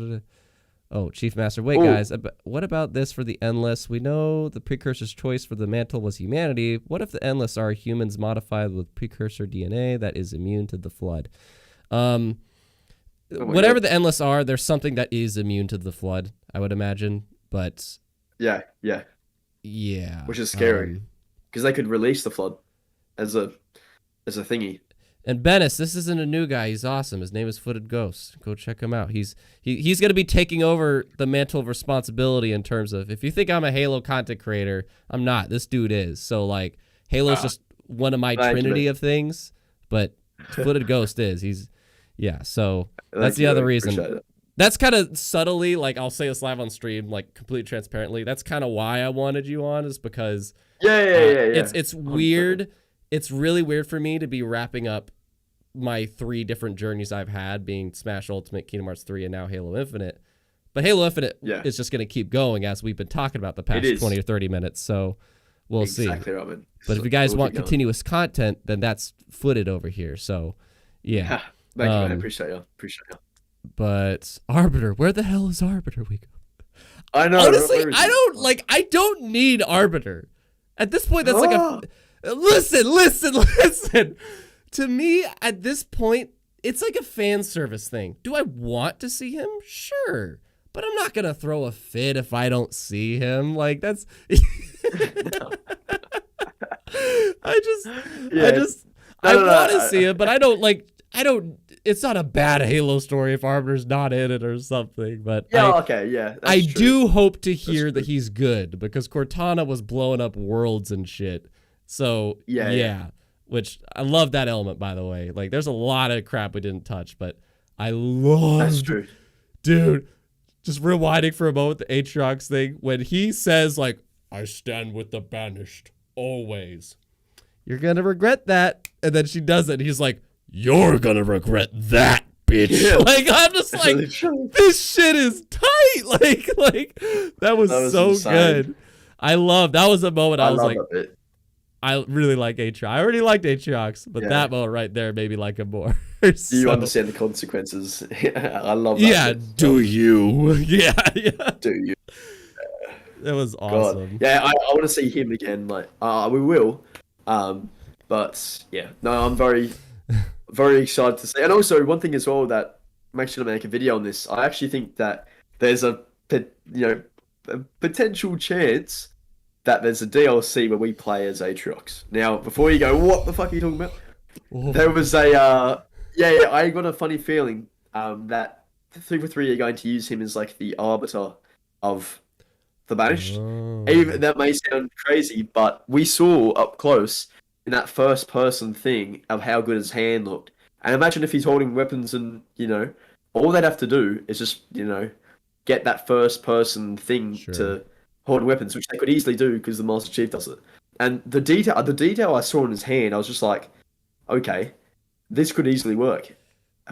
Oh, Chief Master. Wait, guys. What about this for the Endless? We know the precursor's choice for the mantle was humanity. What if the Endless are humans modified with precursor DNA that is immune to the flood? Whatever the Endless are, there's something that is immune to the flood, I would imagine. But yeah, which is scary because they could release the flood as a thingy. And Bennis, this isn't a new guy. He's awesome. His name is FootedGhost. Go check him out. He's going to be taking over the mantle of responsibility in terms of, if you think I'm a Halo content creator, I'm not. This dude is. So like Halo's just one of my trinity of things, but FootedGhost is. So that's the other reason. That's kind of subtly, like I'll say this live on stream, like completely transparently. That's kind of why I wanted you on, is because it's weird. It's really weird for me to be wrapping up my 3 different journeys I've had, being Smash Ultimate, Kingdom Hearts 3, and now Halo Infinite. But Halo Infinite is just going to keep going, as we've been talking about the past 20 or 30 minutes. So we'll see. Robin. But if you guys want continuous content, then that's Footed over here. So yeah. Thank you, man. Appreciate you. But Arbiter, where the hell is Arbiter? I know. Honestly, I don't need Arbiter. At this point, that's like a... Listen. To me, at this point, it's like a fan service thing. Do I want to see him? Sure. But I'm not going to throw a fit if I don't see him. Like, that's... I want to see him, but I don't... It's not a bad Halo story if Arbiter's not in it or something, but I do hope to hear that he's good, because Cortana was blowing up worlds and shit. So which I love that element, by the way. Like, there's a lot of crap we didn't touch, but I love. That's true, dude. Just rewinding for a moment, the Aatrox thing, when he says like, "I stand with the banished always," you're gonna regret that, and then she does it. And he's like, "You're gonna regret that, bitch." Yeah. Like, I'm just like, this shit is tight. Like that was so insane. Good. That was a moment I was like, I really like Aatrox. I already liked Aatrox, but that moment right there made me like him more. So, you understand the consequences. I love that. Yeah, do you? Yeah. Do you? That was awesome. God. Yeah, I want to see him again. Like, we will. But yeah, no, I'm very, very excited to see. And also, one thing as well that I'm actually gonna make a video on this. I actually think that there's a potential chance that there's a DLC where we play as Aatrox. Now, before you go, what the fuck are you talking about? There was a I got a funny feeling that 343 are going to use him as like the arbiter of the banished. Even that may sound crazy, but we saw up close in that first person thing of how good his hand looked. And imagine if he's holding weapons and, all they'd have to do is just, get that first person thing to hold weapons, which they could easily do because the Master Chief does it. And the detail I saw in his hand, I was just like, okay, this could easily work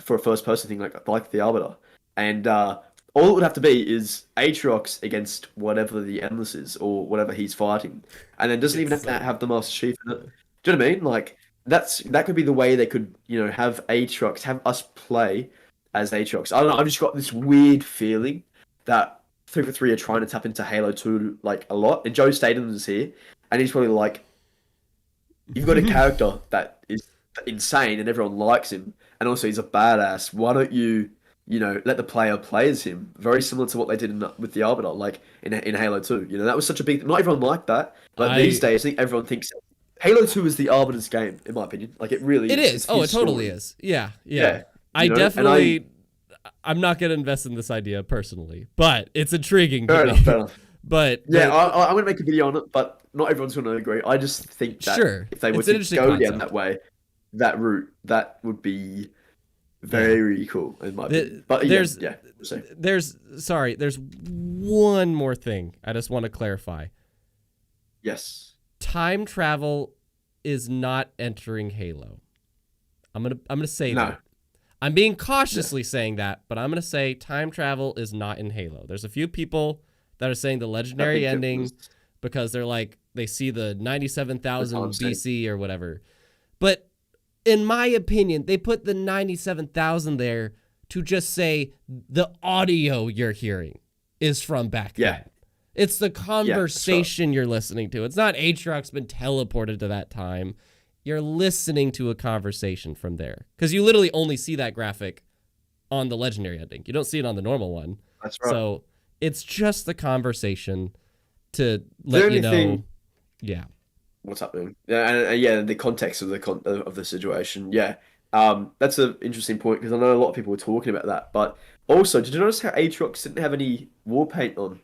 for a first person thing like the Arbiter. And all it would have to be is Aatrox against whatever the Endless is or whatever he's fighting. And then doesn't even have to have the Master Chief in it. Do you know what I mean? Like, that could be the way they could, have Aatrox, have us play as Aatrox. I don't know, I've just got this weird feeling that 343 are trying to tap into Halo 2 like a lot. And Joe Statham is here, and he's probably like, you've got a character that is insane and everyone likes him, and also he's a badass. Why don't you, let the player play as him? Very similar to what they did with the Arbiter, like in Halo 2. That was such a big... Not everyone liked that, but these days I think everyone thinks Halo 2 is the Arbiter's game, in my opinion. Like, it really is. It is. Oh, it totally is. Yeah. I definitely... I'm not going to invest in this idea personally, but it's intriguing to me. Fair enough. But I'm going to make a video on it, but not everyone's going to agree. I just think that if they were to go down that way, that route, that would be very cool in my opinion. But there's one more thing I just want to clarify. Yes. time travel is not entering Halo. I'm gonna say that. I'm being cautiously saying that, but I'm gonna say time travel is not in Halo. There's a few people that are saying the legendary ending because they're like they see the 97,000 BC or whatever. But in my opinion, they put the 97,000 there to just say the audio you're hearing is from back then. It's the conversation you're listening to. It's not Aatrox's been teleported to that time. You're listening to a conversation from there. Because you literally only see that graphic on the legendary ending. You don't see it on the normal one. That's right. So it's just the conversation to let you know. Yeah. What's happening? And the context of the situation. Yeah. That's an interesting point because I know a lot of people were talking about that. But also, did you notice how Aatrox didn't have any war paint on?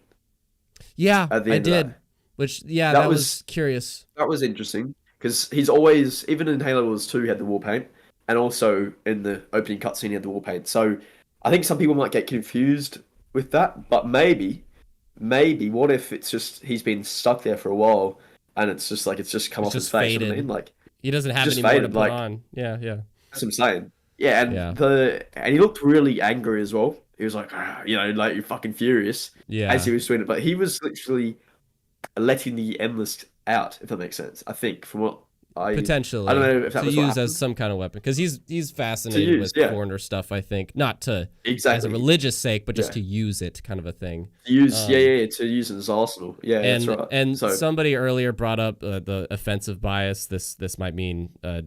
Yeah, I did. Which, that was curious. That was interesting because he's always, even in Halo Wars 2, he had the war paint, and also in the opening cutscene, he had the war paint. So I think some people might get confused with that, but maybe, what if it's just he's been stuck there for a while and it's just like it's just come off his face? You know what I mean? Like he doesn't have any more to put on. Yeah. That's what I'm saying. Yeah, and he looked really angry as well. He was like, like you're fucking furious. Yeah. As he was doing it, but he was literally letting the endless out, if that makes sense. I think from what potentially, I don't know if that to was use as some kind of weapon because he's fascinated with foreigner stuff. I think not to as a religious sake, but just to use it, kind of a thing. To use to use it as arsenal. Yeah, and, that's right. And somebody earlier brought up the offensive bias. This might mean I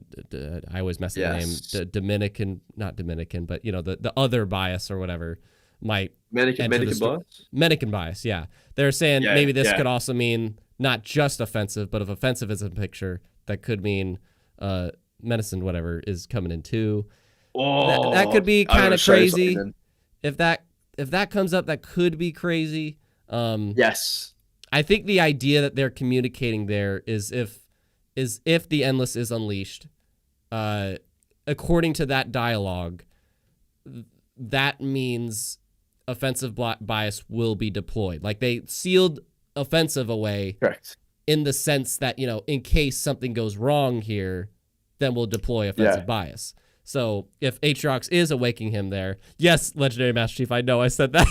always mess up the name. Not Dominican, but the other bias or whatever might Medican bias. Yeah, they're saying maybe this could also mean not just offensive, but if offensive is a picture, that could mean medicine, whatever, is coming in too. Oh, that could be kind of crazy. If that comes up, that could be crazy. Yes. I think the idea that they're communicating there is if the Endless is unleashed, according to that dialogue, that means offensive bias will be deployed. Like they sealed offensive away. Correct. In the sense that, in case something goes wrong here, then we'll deploy offensive bias. So if Aatrox is awaking him there, yes, Legendary Master Chief, I know I said that.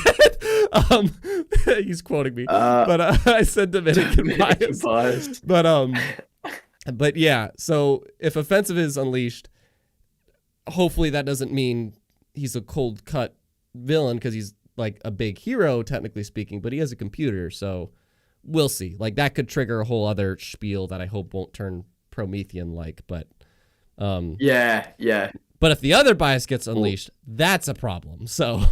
He's quoting me, but I said Dominican bias. But yeah, so if offensive is unleashed, hopefully that doesn't mean he's a cold cut villain because he's like a big hero, technically speaking, but he has a computer, so we'll see. Like that could trigger a whole other spiel that I hope won't turn Promethean-like, but yeah. But if the other bias gets unleashed, that's a problem. So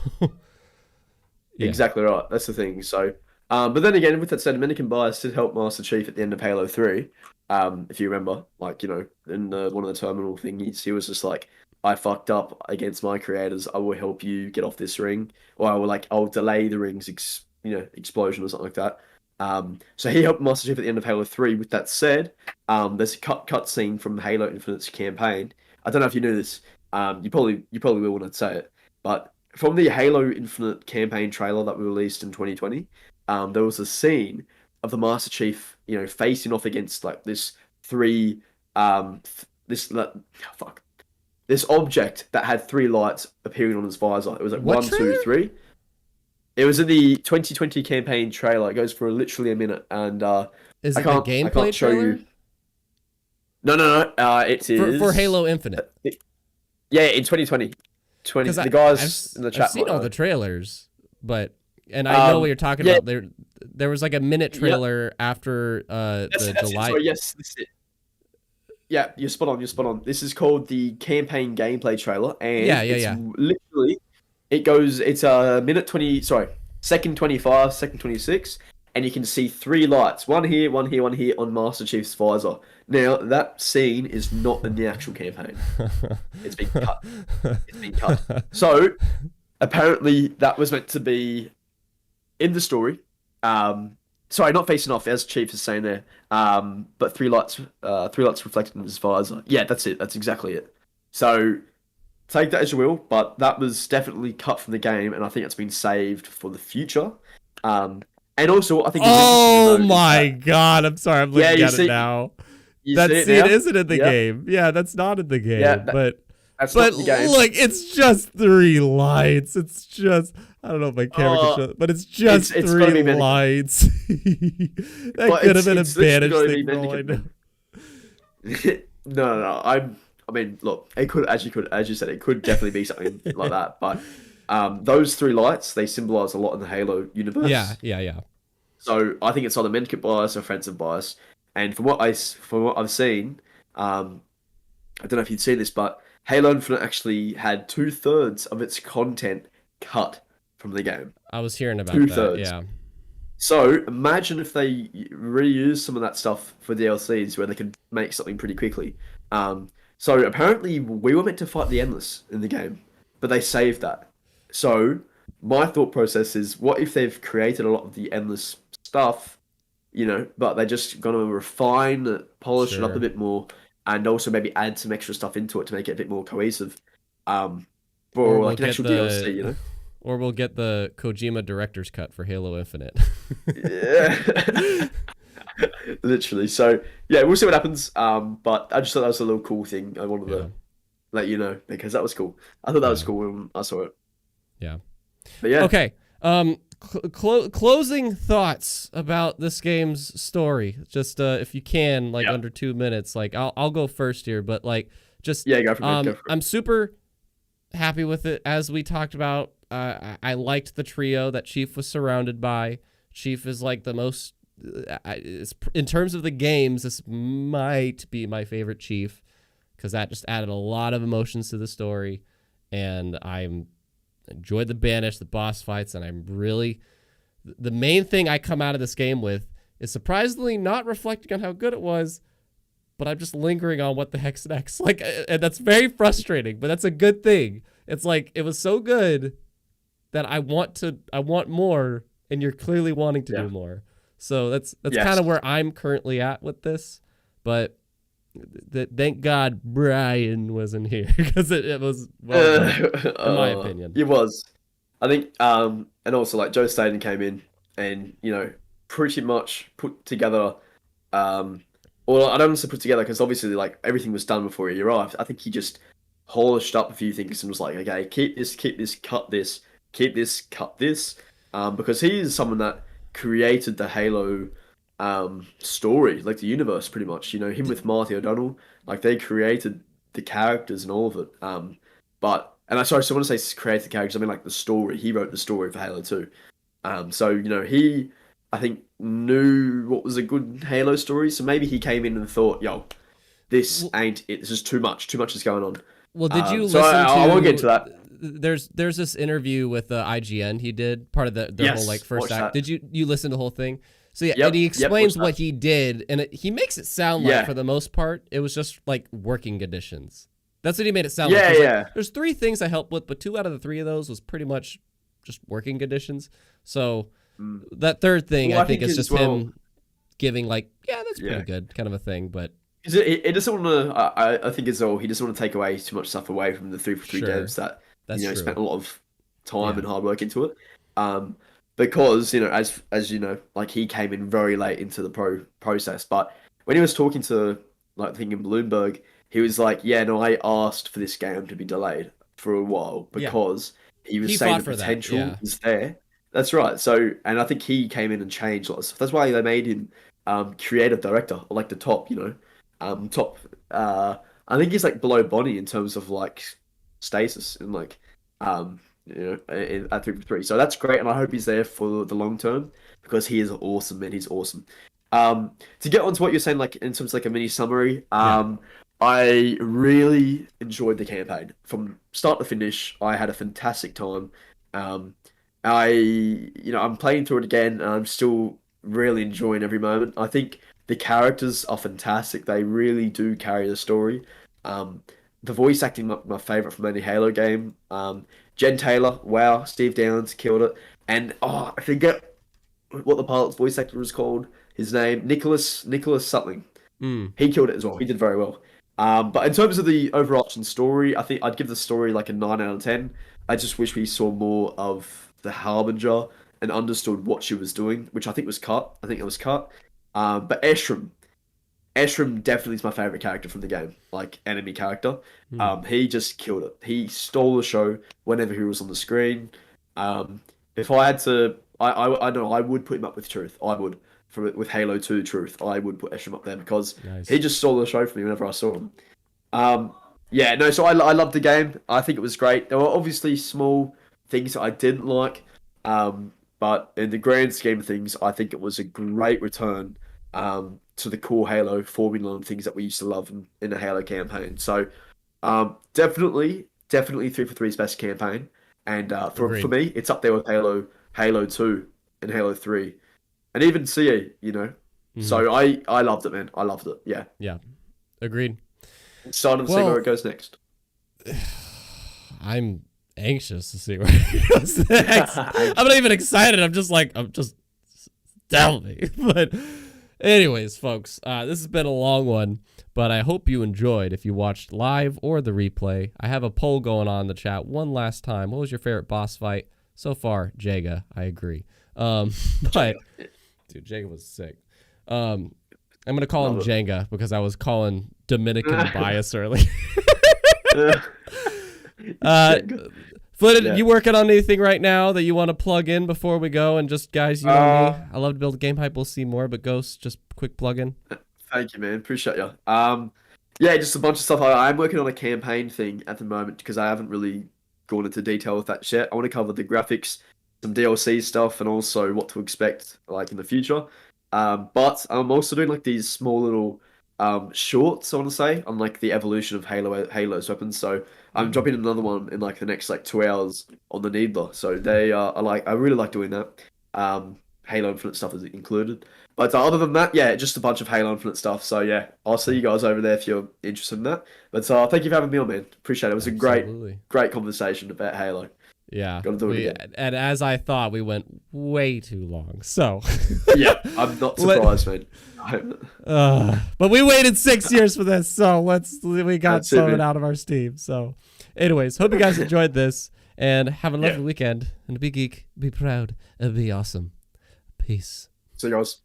exactly right. That's the thing. So, but then again, with that said, Dominican bias did help Master Chief at the end of Halo 3. If you remember, like in one of the terminal thingies, he was just like, "I fucked up against my creators. I will help you get off this ring, or I'll delay the ring's explosion or something like that." So he helped Master Chief at the end of Halo 3. With that said, there's a cut scene from Halo Infinite's campaign. I don't know if you knew this. You probably will when I say it. But from the Halo Infinite campaign trailer that we released in 2020, there was a scene of the Master Chief, facing off against like this this object that had 3 lights appearing on his visor. It was like what 1, 2, 3. It was in the 2020 campaign trailer. It goes for literally a minute, and is it a gameplay trailer? No. It is for Halo Infinite. Yeah, in 2020. The guys in the chat. I've seen all the trailers, and I know what you're talking about. There was like a minute trailer after the July. Sorry, yes, this is it. Yeah, you're spot on. This is called the campaign gameplay trailer, and literally. It's a minute 20, second 25, second 26, and you can see 3 lights. One here on Master Chief's visor. Now, that scene is not in the actual campaign. It's been cut. So, apparently, that was meant to be in the story. Sorry, not facing off, as Chief is saying there. But 3 lights reflected in his visor. Yeah, that's it. That's exactly it. So, take that as you will, but that was definitely cut from the game, and I think it's been saved for the future. And also, I think it's interesting to Oh note is my that, god! I'm sorry. I'm yeah, looking you at it see, now. you That see it scene now. isn't in the Yeah, game. Yeah, that's not in the yeah, game. But that's not but in the game. look, it's just 3 lights. It's just I don't know if my camera can Uh, show, but it's just it's got three to be mannequin. lights. That But could have been a it's literally got banished to be thing for all I mannequin, know. man. No. I mean, look, it could, as you said, it could definitely be something like that. But those 3 lights, they symbolize a lot in the Halo Yeah, universe. yeah. So I think it's either mendicant bias or offensive bias. And from what I've seen, I don't know if you'd seen this, but Halo Infinite actually had 2/3 of its content cut from the game. I was hearing about Two that. thirds. Yeah, So imagine if they reuse some of that stuff for DLCs where they could make something pretty quickly. So apparently we were meant to fight the Endless in the game, but they saved that. So my thought process is, what if they've created a lot of the Endless stuff, but they're just gonna refine it, polish it up a sure. bit more, and also maybe add some extra stuff into it to make it a bit more cohesive, um, Or for we'll like an get actual DLC, the or we'll get the Kojima director's cut for Halo Infinite. Yeah. Literally. So yeah, we'll see what happens. But I just thought that was a little cool thing. I wanted Yeah, to let you know because that was cool. I thought that was yeah, cool when I saw it. yeah. But yeah, Okay. Closing thoughts about this game's story. Just if you can, like yeah, under 2 minutes. Like I'll go first here, but like just yeah. Go for it. Go for it. I'm super happy with it. As we talked about, I liked the trio that Chief was surrounded by. Chief is like the most. In terms of the games, this might be my favorite Chief because that just added a lot of emotions to the story, and I'm enjoyed the banish, the boss fights, and I'm really the main thing I come out of this game with is surprisingly not reflecting on how good it was, but I'm just lingering on what the heck's next. Like, and that's very frustrating, but that's a good thing. It's like it was so good that I want more, and you're clearly wanting to Yeah. do more. So that's kind Yes. of where I'm currently at with this, but. Thank God Brian wasn't here because it was well done, in my opinion. It was. I think. And also like Joe Staten came in and pretty much put together. Well, I don't want to say put together because obviously like everything was done before he arrived. I think he just polished up a few things and was like, okay, keep this, cut this, keep this, cut this, because he is someone that created the Halo story, like the universe, pretty much. Him with Marty O'Donnell, like they created the characters and all of it. But and I sorry, so when I say created the characters, I mean like the story. He wrote the story for Halo 2. So he, I think, knew what was a good Halo story. So maybe he came in and thought, yo, this Well, ain't it. This is too much. Too much is going on. did you So listen I won't get to? into that. There's this interview with IGN he did part of their whole like Yes, first watch act. that. Did you listen to the whole thing? So yeah, and he Yep, explains watch what that. he did, and he makes it sound like Yeah, for the most part it was just like working conditions. That's what he made it sound like. yeah, He's like, yeah. there's 3 things I helped with, but 2 out of the 3 of those was pretty much just working conditions. So Mm. that third thing Well, I I think think is as just well. him giving like, yeah, that's pretty Yeah. good kind of a thing. But Is it doesn't want to. I think it's all. He doesn't want to take away too much stuff away from the 343 sure, devs that that's spent true. a lot of time Yeah, and hard work into it. Um, because as you know, like he came in very late into the process. But when he was talking to like I think in Bloomberg, he was like, "Yeah, no, I asked for this game to be delayed for a while yeah, because he was he saying fought the for that. potential Yeah, is there." That's right. So, and I think he came in and changed a lot of stuff. That's why they made him creative director, or like the top, top. I think he's like below Bonnie in terms of like status and like at 3 for 3. So that's great, and I hope he's there for the long term because he is awesome, man. He's awesome. To get onto what you're saying, like in terms of like a mini summary, yeah, I really enjoyed the campaign from start to finish. I had a fantastic time. Um, I'm playing through it again, and I'm still really enjoying every moment. I think the characters are fantastic. They really do carry the story. Um, the voice acting, my favorite from any Halo game. Jen Taylor, wow, Steve Downes killed it. And I forget what the pilot's voice actor was called. His name, Nicholas something. mm, He killed it as well. He did very well. But in terms of the overarching story, I think I'd give the story like a 9 out of 10. I just wish we saw more of the Harbinger and understood what she was doing, which I think was cut. I think it was cut. But Eshram definitely is my favorite character from the game, like enemy character. He just killed it. He stole the show whenever he was on the screen. If I had to, I know I would put him up with Truth. I would with Halo 2 Truth. I would put Eshram up there because he just stole the show for me whenever I saw him. Yeah, no. So I loved the game. I think it was great. There were obviously small things that I didn't like, but in the grand scheme of things, I think it was a great return to the core Halo formula and things that we used to love in a Halo campaign. So definitely 343's best campaign, and for me, it's up there with Halo 2 and Halo 3, and even CE. You know, so I loved it, man. I loved it. Yeah. Yeah. Agreed. Excited to see where it goes next. I'm anxious to see where it goes next. I'm not even excited. I'm just tell me. But anyways, folks, this has been a long one, but I hope you enjoyed if you watched live or the replay. I have a poll going on in the chat one last time. What was your favorite boss fight? So far, Jaga. I agree. But dude, Jaga was sick. I'm going to call him Jenga because I was calling Dominican bias earlier. Footed, you working on anything right now that you want to plug in before we go? And just, guys, you know me. I love to build game hype. We'll see more, but Ghost, just quick plug in. Thank you, man. Appreciate you. Yeah, just a bunch of stuff. I'm working on a campaign thing at the moment because I haven't really gone into detail with that yet. I want to cover the graphics, some DLC stuff, and also what to expect like in the future. But I'm also doing like these small little shorts, I want to say, on like the evolution of Halo's weapons. So I'm dropping another one in like the next like 2 hours on the Needler. So they I really like doing that. Halo Infinite stuff is included. But other than that, yeah, just a bunch of Halo Infinite stuff. So yeah, I'll see you guys over there if you're interested in that. But thank you for having me on, man. Appreciate it. It was a great conversation about Halo. Yeah. Gotta do it again. And as I thought, we went way too long. So yeah, I'm not surprised, man. But we waited 6 years for this, so we got some out of our steam. So anyways, hope you guys enjoyed this and have a lovely weekend. And be geek, be proud, and be awesome. Peace. See you guys.